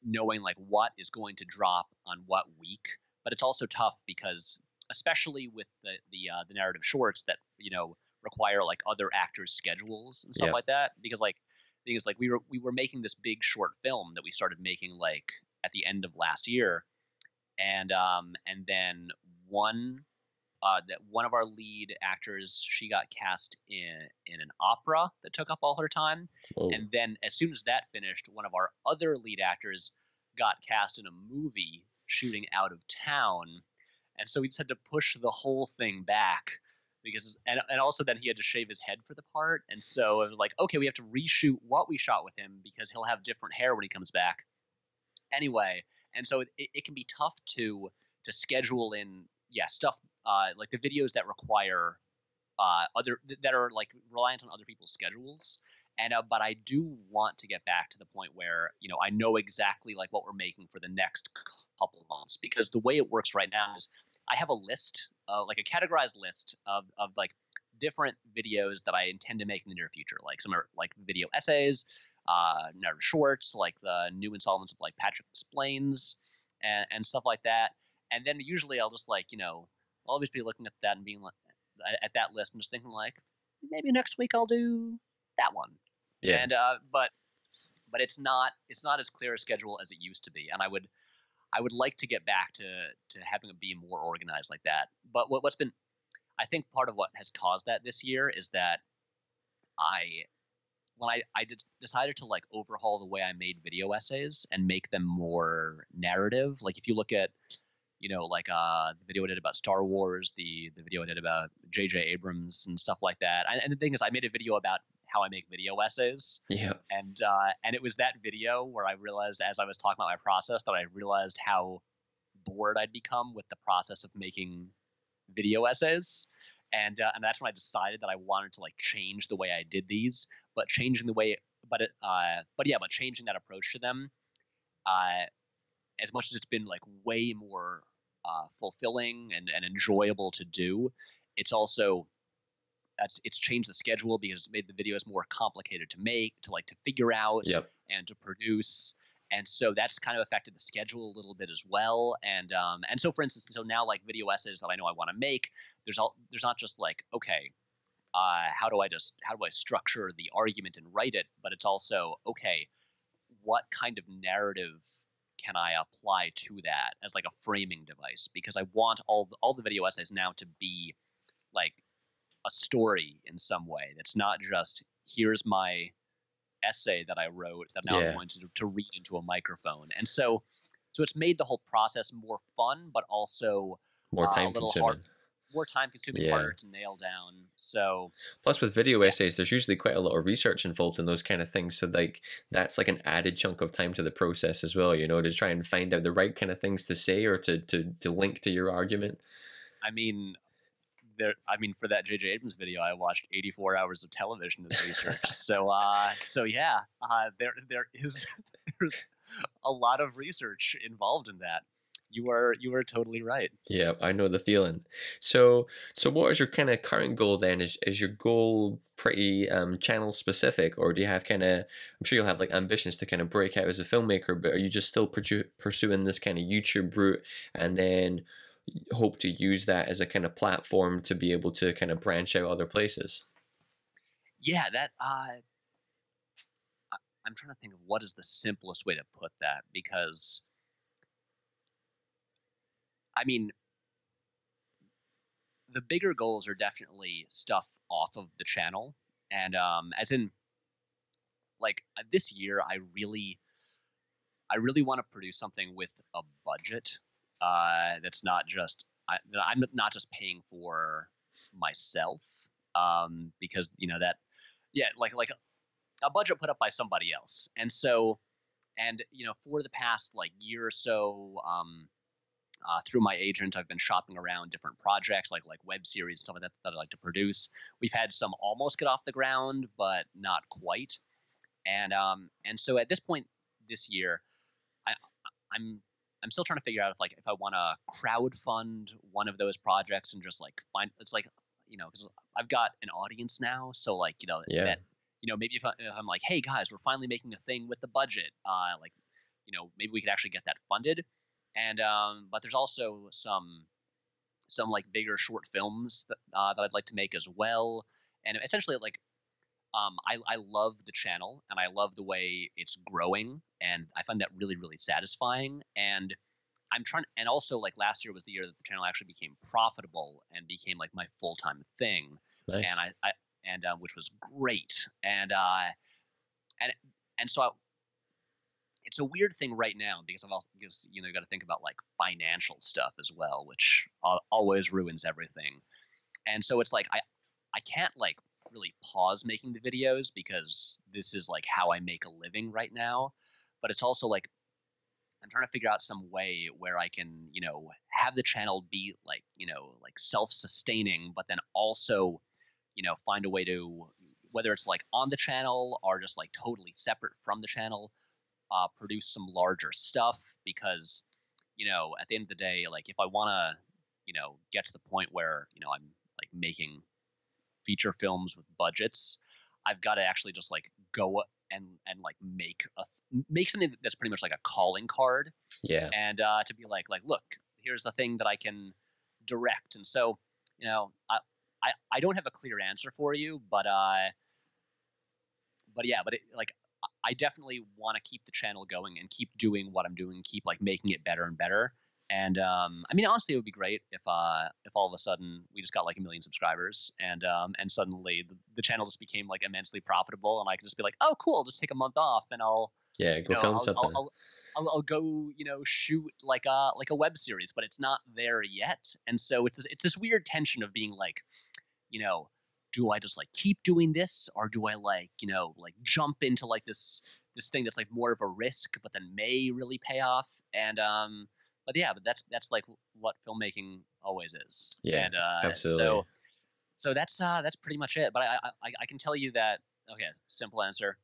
knowing like what is going to drop on what week, but it's also tough because, especially with the narrative shorts that require like other actors' schedules and stuff Yeah. like that. Because like the thing is, like, we were making this big short film that we started making like at the end of last year, and then one that one of our lead actors, she got cast in an opera that took up all her time. Whoa. And then as soon as that finished, one of our other lead actors got cast in a movie shooting out of town. And so we just had to push the whole thing back because and also then he had to shave his head for the part. And so it was like, okay, we have to reshoot what we shot with him because he'll have different hair when he comes back. Anyway, and so it can be tough to schedule in stuff like the videos that require other that are like reliant on other people's schedules. And but I do want to get back to the point where I know exactly like what we're making for the next couple of months, because the way it works right now is I have a list, like a categorized list of like different videos that I intend to make in the near future. Like some are like video essays, narrative shorts, like the new installments of like Patrick Explains and stuff like that. And then usually I'll just like I'll always be looking at that and being like at that list and just thinking like maybe next week I'll do that one. Yeah. And but it's not as clear a schedule as it used to be, and I would like to get back to having it be more organized like that. But what's been, I think part of what has caused that this year is that when I decided to like overhaul the way I made video essays and make them more narrative. Like if you look at like the video I did about Star Wars, the video I did about J.J. Abrams and stuff like that. And the thing is, I made a video about how I make video essays. Yeah. And it was that video where I realized, as I was talking about my process, that I realized how bored I'd become with the process of making video essays. And that's when I decided that I wanted to like change the way I did these, but changing the way, but changing that approach to them, as much as it's been like way more fulfilling and enjoyable to do, it's also it's changed the schedule because it's made the videos more complicated to make, to figure out, Yep. and to produce. And so that's kind of affected the schedule a little bit as well. And so for instance, so now like video essays that I know I want to make, there's not just like, okay, how do I structure the argument and write it, but it's also, okay, what kind of narrative can I apply to that as like a framing device? Because I want all the video essays now to be like a story in some way. That's not just, here's my essay that I wrote that now I'm going to read into a microphone. And so it's made the whole process more fun, but also more time a little consuming. More time consuming, harder to nail down. So plus with video essays, there's usually quite a lot of research involved in those kind of things. So like that's like an added chunk of time to the process as well, to try and find out the right kind of things to say or to link to your argument. I mean, for that J.J. Abrams video, I watched 84 hours of television as research. So yeah, there's a lot of research involved in that. You are totally right. Yeah, I know the feeling. So what is your kind of current goal then? Is your goal pretty channel specific, or do you have kind of, I'm sure you'll have like ambitions to kind of break out as a filmmaker, but are you just still pursuing this kind of YouTube route and then hope to use that as a kind of platform to be able to kind of branch out other places? Yeah, that I'm trying to think of what is the simplest way to put that, because I mean, the bigger goals are definitely stuff off of the channel, and as in like this year I really want to produce something with a budget that's not just that I'm not just paying for myself, because that like a budget put up by somebody else. And so for the past like year or so, through my agent, I've been shopping around different projects like web series and stuff like that I like to produce. We've had some almost get off the ground, but not quite. And so at this point this year, I'm still trying to figure out if I want to crowdfund one of those projects and just like find, it's like, because I've got an audience now, so like that maybe if I'm like, hey guys, we're finally making a thing with the budget, maybe we could actually get that funded. and but there's also some like bigger short films that I'd like to make as well. And essentially, like I love the channel and I love the way it's growing, and I find that really really satisfying. And I'm trying, and also like last year was the year that the channel actually became profitable and became like my full time thing, and Nice. I and which was great. And and so it's a weird thing right now because I've also because you got to think about like financial stuff as well, which always ruins everything. And so it's like I can't like really pause making the videos because this is like how I make a living right now. But it's also like I'm trying to figure out some way where I can, have the channel be like, like self-sustaining, but then also, find a way to, whether it's like on the channel or just like totally separate from the channel, produce some larger stuff. Because, at the end of the day, like if I want to, get to the point where, I'm like making feature films with budgets, I've got to actually just like go and like make something that's pretty much like a calling card, Yeah. and to be like look, here's the thing that I can direct. And so I don't have a clear answer for you, but yeah, but like I definitely want to keep the channel going and keep doing what I'm doing, keep like making it better and better. And I mean, honestly, it would be great if all of a sudden we just got like 1 million subscribers, and suddenly the channel just became like immensely profitable, and I could just be like, oh, cool, I'll just take a month off, and I'll Yeah, you go know film something. I'll go shoot like a web series, but it's not there yet. And so it's this weird tension of being like, you know, do I just like keep doing this, or do I like like jump into like this thing that's like more of a risk, but then may really pay off. And but yeah, but that's like what filmmaking always is. Yeah, And absolutely. so that's pretty much it. But I can tell you that, okay, simple answer.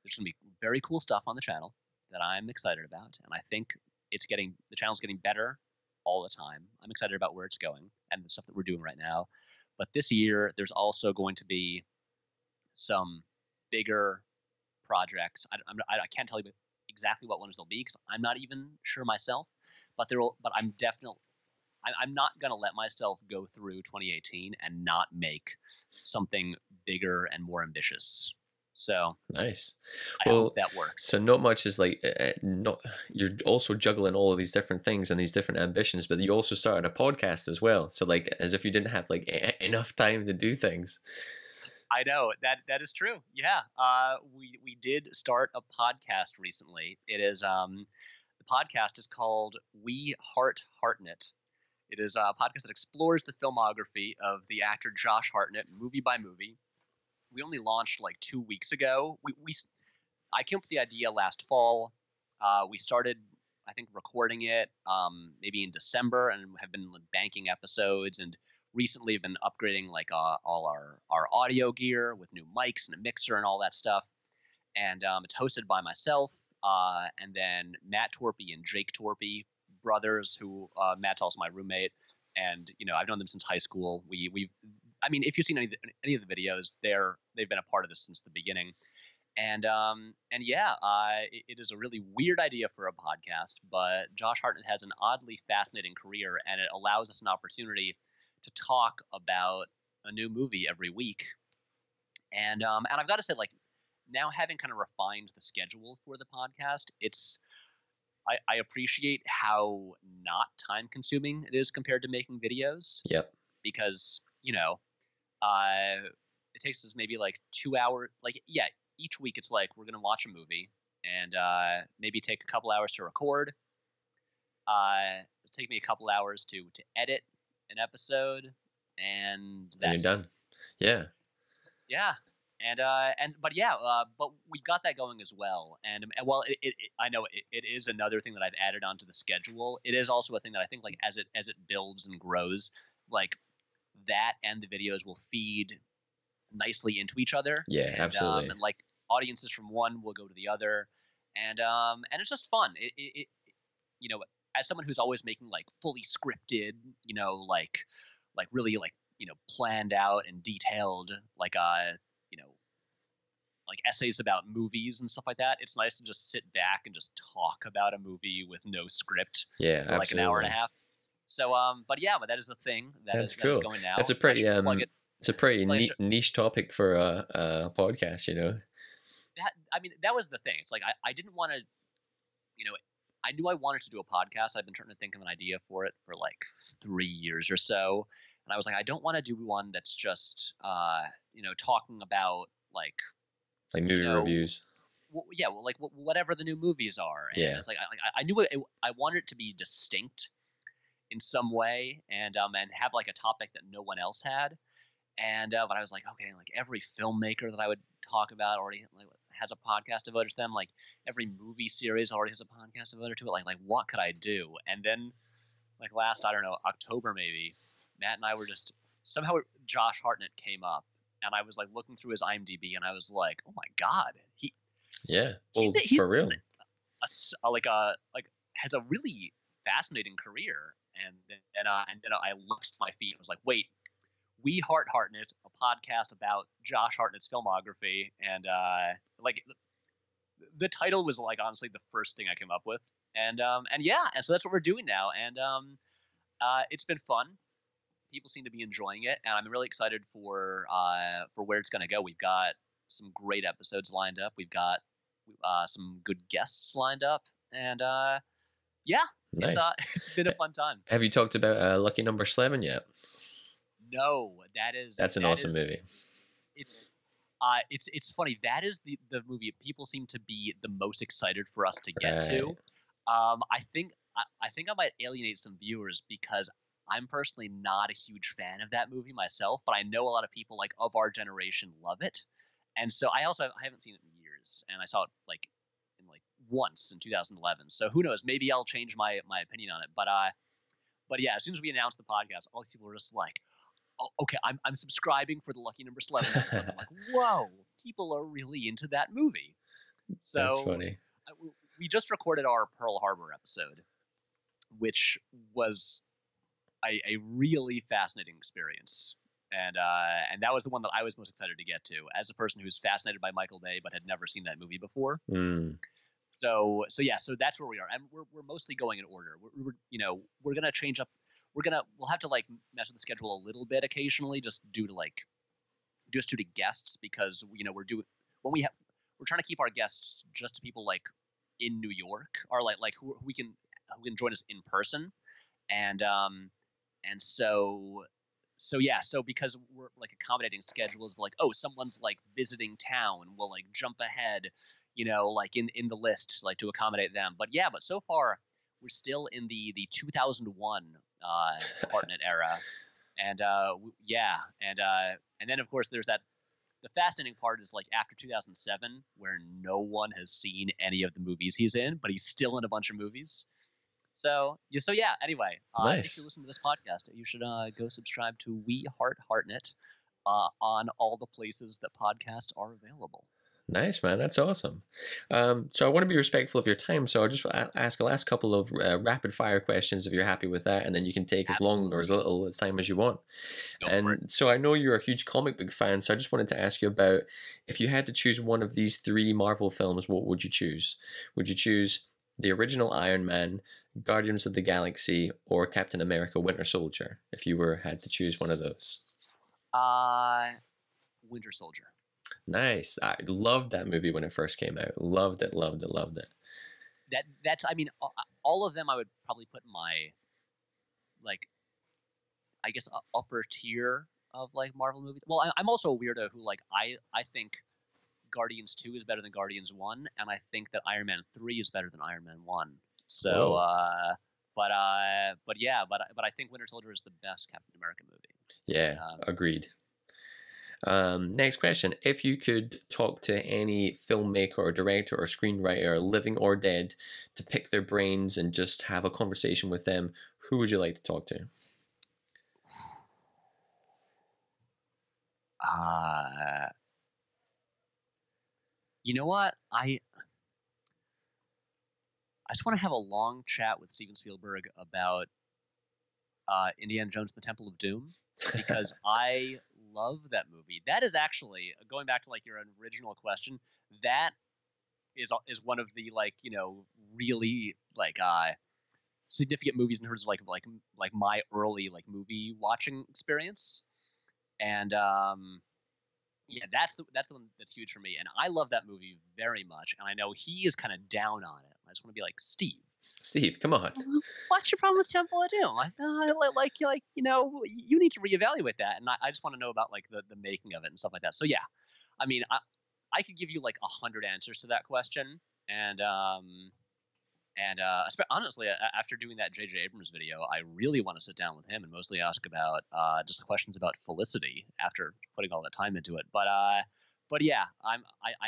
There's gonna be very cool stuff on the channel that I'm excited about, and I think the channel's getting better all the time. I'm excited about where it's going and the stuff that we're doing right now. But this year, there's also going to be some bigger projects. I can't tell you exactly what ones they'll be because I'm not even sure myself. But I'm definitely. I'm not gonna let myself go through 2018 and not make something bigger and more ambitious. So Nice. I Well, hope that works. so not much is like not you're also juggling all of these different things and these different ambitions, but you also started a podcast as well. So like as if you didn't have like enough time to do things. I know that is true. Yeah, we did start a podcast recently. It is the podcast is called We Heart Hartnett. It is a podcast that explores the filmography of the actor Josh Hartnett, movie by movie. We only launched like 2 weeks ago. I came up with the idea last fall. We started, I think, recording it maybe in December, and have been banking episodes. And recently, have been upgrading like all our audio gear with new mics and a mixer and all that stuff. And it's hosted by myself, and then Matt Torpy and Jake Torpy, brothers. Who Matt's also my roommate, and I've known them since high school. I mean, if you've seen any of the videos, they've been a part of this since the beginning. And yeah, it is a really weird idea for a podcast, but Josh Hartnett has an oddly fascinating career, and it allows us an opportunity to talk about a new movie every week. And I've got to say, like, now having kind of refined the schedule for the podcast, I appreciate how not time consuming it is compared to making videos, Yep. because it takes us maybe like 2 hours. Like, yeah, each week it's like we're gonna watch a movie and maybe take a couple hours to record. It'll take me a couple hours to edit an episode, and And you're that's done. Yeah. yeah. But we got that going as well. And while I know it is another thing that I've added onto the schedule, it is also a thing that I think, like, as it builds and grows, like, that and the videos will feed nicely into each other. Yeah, absolutely. And like audiences from one will go to the other, and it's just fun. You know, as someone who's always making like fully scripted, like really like planned out and detailed, like you know like essays about movies and stuff like that, it's nice to just sit back and just talk about a movie with no script Yeah, for like an hour and a absolutely. half. So, but that is the thing That's that is cool. going now. That's a I pretty should plug it. it's a pretty Plug it. niche topic for a podcast, you know. That was the thing. It's like I didn't want to, you know, I knew I wanted to do a podcast. I've been trying to think of an idea for it for like 3 years or so, and I was like, I don't want to do one that's just, talking about like, Like movie know, reviews. like whatever the new movies are. And Yeah. it's like I knew I wanted it to be distinct in some way, and have like a topic that no one else had. And but I was like, okay, like every filmmaker that I would talk about already like has a podcast devoted to them. Like every movie series already has a podcast devoted to it. Like what could I do? And then like last, I don't know, October maybe, Matt and I were just somehow Josh Hartnett came up, and I was like looking through his IMDb, and I was like, oh my god, Yeah. Well, he's for real. like has a really fascinating career. And then I looked at my feet and was like, wait, We Heart Hartnett, a podcast about Josh Hartnett's filmography, and like the title was like honestly the first thing I came up with, and so that's what we're doing now, and it's been fun. People seem to be enjoying it, and I'm really excited for where it's going to go. We've got some great episodes lined up. We've got some good guests lined up, and yeah, Nice. It's been a fun time. Have you talked about Lucky Number 11 yet? No, that's an awesome movie. It's funny. That is the movie people seem to be the most excited for us to get to. I think I might alienate some viewers because I'm personally not a huge fan of that movie myself, but I know a lot of people like of our generation love it, and so I haven't seen it in years, and I saw it like once in 2011. So who knows? Maybe I'll change my opinion on it. But yeah, as soon as we announced the podcast, all these people were just like, oh, okay, I'm subscribing for the Lucky Number 11 episode. I'm like, whoa, people are really into that movie. So that's funny. We just recorded our Pearl Harbor episode, which was a really fascinating experience. And that was the one that I was most excited to get to as a person who's fascinated by Michael Bay but had never seen that movie before. So that's where we are, and we're mostly going in order. We're gonna change up. We'll have to like mess with the schedule a little bit occasionally, just due to guests, because we're trying to keep our guests just to people like in New York, or like who can join us in person, and so because we're like accommodating schedules of like, oh, someone's like visiting town, we'll like jump ahead, like in the list, like to accommodate them. But so far we're still in the 2001 Hartnett era, and and then of course there's that. The fascinating part is like after 2007, where no one has seen any of the movies he's in, but he's still in a bunch of movies. So yeah. Anyway, nice. If you listen to this podcast, you should go subscribe to We Heart Hartnett on all the places that podcasts are available. Nice, man. That's awesome. So I want to be respectful of your time. So I'll just ask the last couple of rapid fire questions if you're happy with that, and then you can take as long or as little time as you want. So I know you're a huge comic book fan, so I just wanted to ask you about, if you had to choose one of these 3 Marvel films, what would you choose? Would you choose the original Iron Man, Guardians of the Galaxy, or Captain America: Winter Soldier, if you had to choose one of those? Winter Soldier. Nice. I loved that movie when it first came out. Loved it. That's all of them I would probably put in my, like, I guess upper tier of like Marvel movies. Well, I'm also a weirdo who like I think Guardians 2 is better than Guardians 1, and I think that Iron Man 3 is better than Iron Man 1. So but I think Winter Soldier is the best Captain America movie. Yeah, agreed. Next question. If you could talk to any filmmaker or director or screenwriter, living or dead, to pick their brains and just have a conversation with them, who would you like to talk to? You know what? I just want to have a long chat with Steven Spielberg about Indiana Jones and the Temple of Doom, because I love that movie. That is actually going back to like your original question. That is one of the like really like significant movies in terms of like my early like movie watching experience. And yeah, that's the one that's huge for me, and I love that movie very much. And I know he is kind of down on it. I just want to be like, Steve, come on. what's your problem with Temple of Doom? Like you need to reevaluate that. And I just want to know about like the making of it and stuff like that. So yeah, I mean, I could give you like 100 answers to that question, and honestly, after doing that J.J. Abrams video, I really want to sit down with him and mostly ask about just questions about Felicity after putting all that time into it. But yeah, I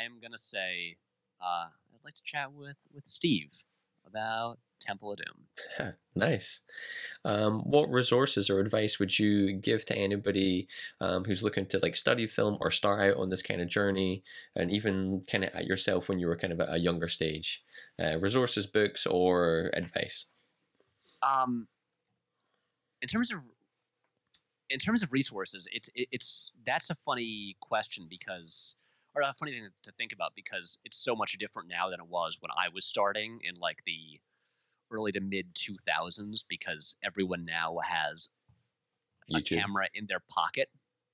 am gonna say I'd like to chat with Steve about Temple of Doom. Nice. What resources or advice would you give to anybody who's looking to like study film or start out on this kind of journey, and even kind of at yourself when you were kind of at a younger stage? Resources, books, or advice? In terms of resources, it's that's a funny question because, or a funny thing to think about, because it's so much different now than it was when I was starting in like the early to mid 2000s, because everyone now has a camera in their pocket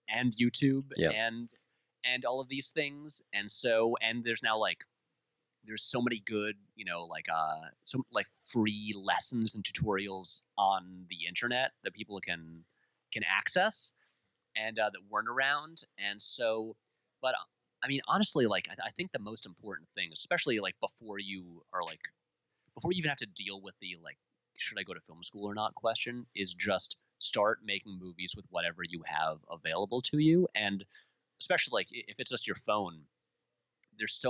and YouTube and all of these things. And there's now like there's so many good, some like free lessons and tutorials on the internet that people can access, and that weren't around. And so, but I mean, honestly, like I think the most important thing, especially like before you even have to deal with the like, should I go to film school or not question, is just start making movies with whatever you have available to you. And especially like if it's just your phone, there's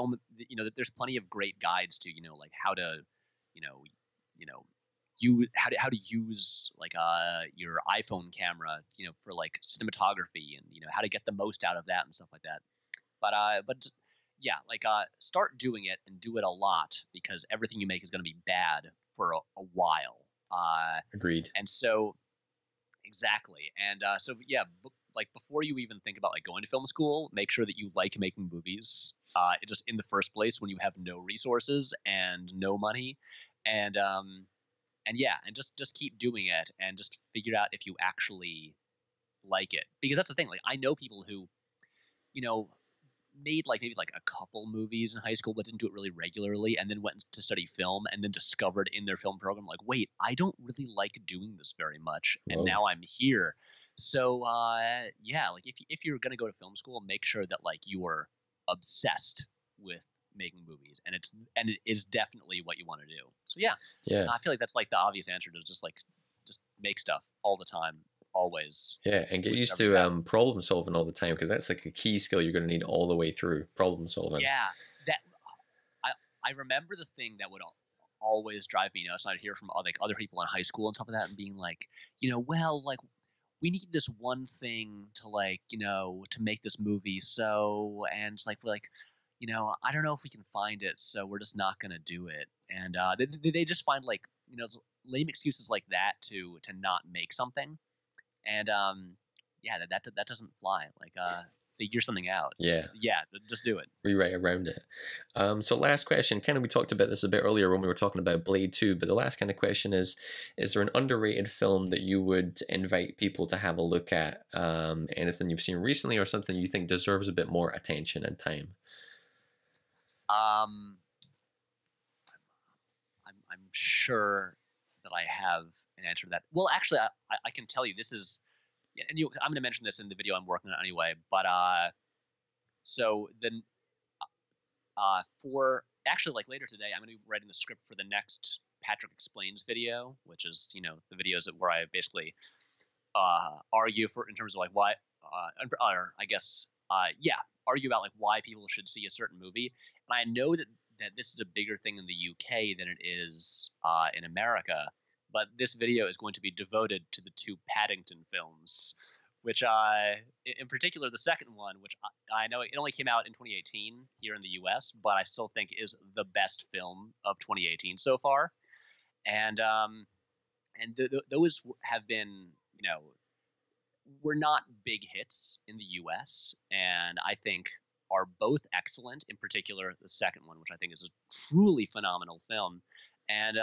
there's plenty of great guides to like how to you know you know how to use like your iPhone camera for like cinematography, and how to get the most out of that and stuff like that. But yeah, like start doing it and do it a lot, because everything you make is going to be bad for a while. Agreed. And so exactly. And so yeah, like before you even think about like going to film school, make sure that you like making movies. Just in the first place, when you have no resources and no money, and yeah, and just keep doing it and just figure out if you actually like it, because that's the thing. Like I know people who made like maybe like a couple movies in high school but didn't do it really regularly, and then went to study film, and then discovered in their film program like, wait, I don't really like doing this very much. Whoa. And now I'm here. So yeah, like if you're going to go to film school, make sure that like you are obsessed with making movies, and it is definitely what you want to do. So yeah, I feel like that's like the obvious answer, to just make stuff all the time, always. Yeah, and get used to problem solving all the time, because that's like a key skill you're going to need all the way through, problem solving. Yeah, that I remember the thing that would always drive me nuts, and I'd hear from like other people in high school and stuff like that, and being like, well, like we need this one thing to like to make this movie, so, and it's like I don't know if we can find it, so we're just not going to do it. And they just find like lame excuses like that to not make something. And yeah, that doesn't fly. Like figure something out. Just do it. Rewrite around it. So last question, kind of, we talked about this a bit earlier when we were talking about Blade 2, but the last kind of question is there an underrated film that you would invite people to have a look at? Anything you've seen recently, or something you think deserves a bit more attention and time? I'm sure that I have an answer to that. Well, actually, I can tell you, this is, and I'm going to mention this in the video I'm working on anyway. But so then, for actually, like later today, I'm going to be writing the script for the next Patrick Explains video, which is the videos where I basically argue in terms of like why, or I guess argue about like why people should see a certain movie. And I know that this is a bigger thing in the UK than it is in America. But this video is going to be devoted to the two Paddington films, which in particular, the second one, which I know it only came out in 2018 here in the US, but I still think is the best film of 2018 so far. And those have been, were not big hits in the US, and I think are both excellent. In particular, the second one, which I think is a truly phenomenal film. And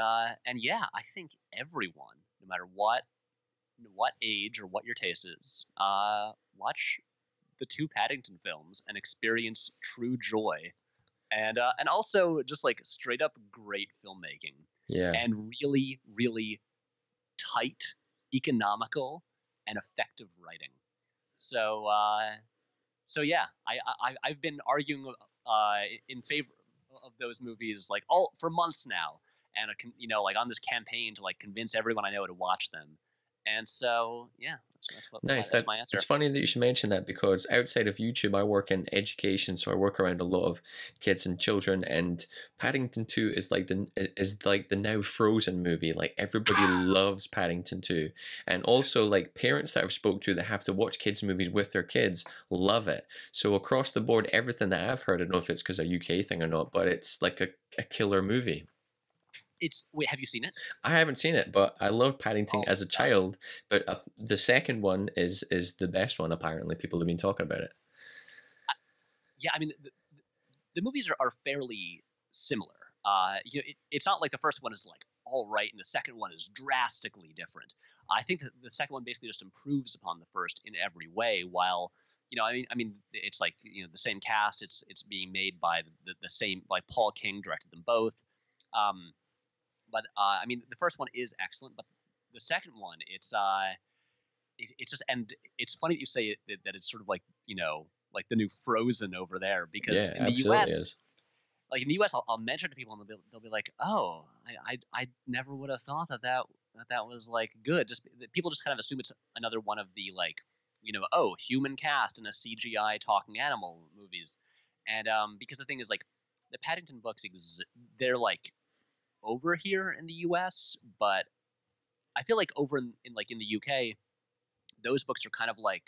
yeah, I think everyone, no matter what age or what your taste is, watch the two Paddington films and experience true joy, and also just like straight up great filmmaking, Yeah. and really really tight, economical, and effective writing. So so yeah, I've been arguing in favor of those movies like all for months now, and like on this campaign to like convince everyone I know to watch them. And so yeah, Nice. that's my answer. It's funny that you should mention that, because outside of YouTube, I work in education, so I work around a lot of kids and children. And Paddington 2 is like the now Frozen movie. Like everybody loves Paddington 2, and also like parents that I've spoke to that have to watch kids movies with their kids love it. So across the board, everything that I've heard, I don't know if it's because a UK thing or not, but it's like a killer movie. Wait, have you seen it? I haven't seen it, but I loved Paddington as a child. But the second one is the best one. Apparently, people have been talking about it. Yeah, I mean, the movies are fairly similar. It's not like the first one is like all right, and the second one is drastically different. I think that the second one basically just improves upon the first in every way. While I mean, it's like the same cast. It's being made by the same, like Paul King directed them both. But I mean, the first one is excellent, but the second one, it's just, and it's funny that you say that it's sort of like like the new Frozen over there, because in the US, is. like in the US, I'll mention to people and they'll be like, oh, I never would have thought that was like good. Just people just kind of assume it's another one of the like oh, human cast in a CGI talking animal movies, and because the thing is like the Paddington books they're like over here in the US, but I feel like over in the UK, those books are kind of like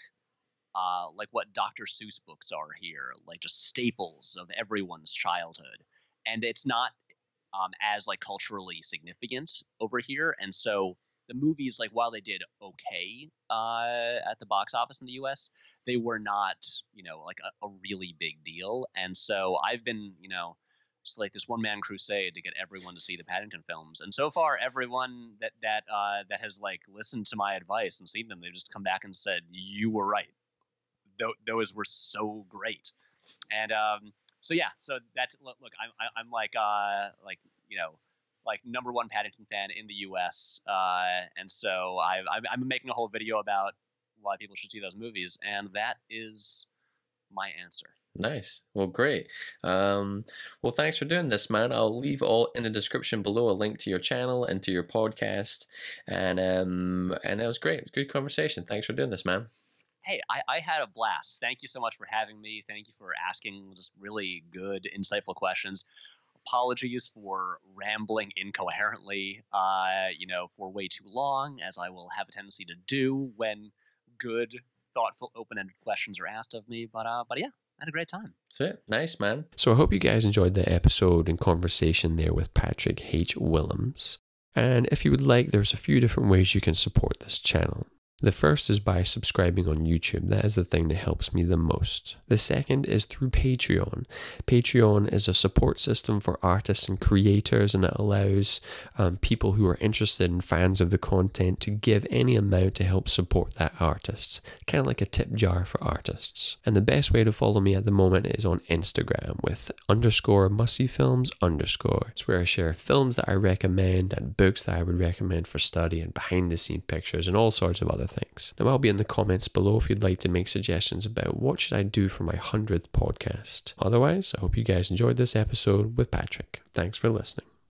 what Dr. Seuss books are here, like just staples of everyone's childhood, and it's not as like culturally significant over here. And so the movies, like while they did okay at the box office in the US, they were not like a really big deal. And so I've been just like this one-man crusade to get everyone to see the Paddington films, and so far everyone that has like listened to my advice and seen them, they've just come back and said you were right. Those were so great. And so yeah, so that's look, I'm like like number one Paddington fan in the US, and so I'm making a whole video about why people should see those movies, and that is my answer. Nice. Well, great. Well, thanks for doing this, man. I'll leave all in the description below a link to your channel and to your podcast, and that was great. It was a good conversation. Thanks for doing this, man. Hey, I had a blast. Thank you so much for having me. Thank you for asking just really good, insightful questions. Apologies for rambling incoherently, for way too long, as I will have a tendency to do when good, thoughtful, open-ended questions are asked of me. But yeah, I had a great time. That's it. Nice, man. So I hope you guys enjoyed the episode and conversation there with Patrick H. Willems. And if you would like, there's a few different ways you can support this channel. The first is by subscribing on YouTube. That is the thing that helps me the most. The second is through Patreon. Patreon is a support system for artists and creators, and it allows people who are interested and fans of the content to give any amount to help support that artist. Kind of like a tip jar for artists. And the best way to follow me at the moment is on Instagram with _mustyfilms_. It's where I share films that I recommend and books that I would recommend for study and behind the scene pictures and all sorts of other things. Now I'll be in the comments below if you'd like to make suggestions about what should I do for my 100th podcast. Otherwise, I hope you guys enjoyed this episode with Patrick. Thanks for listening.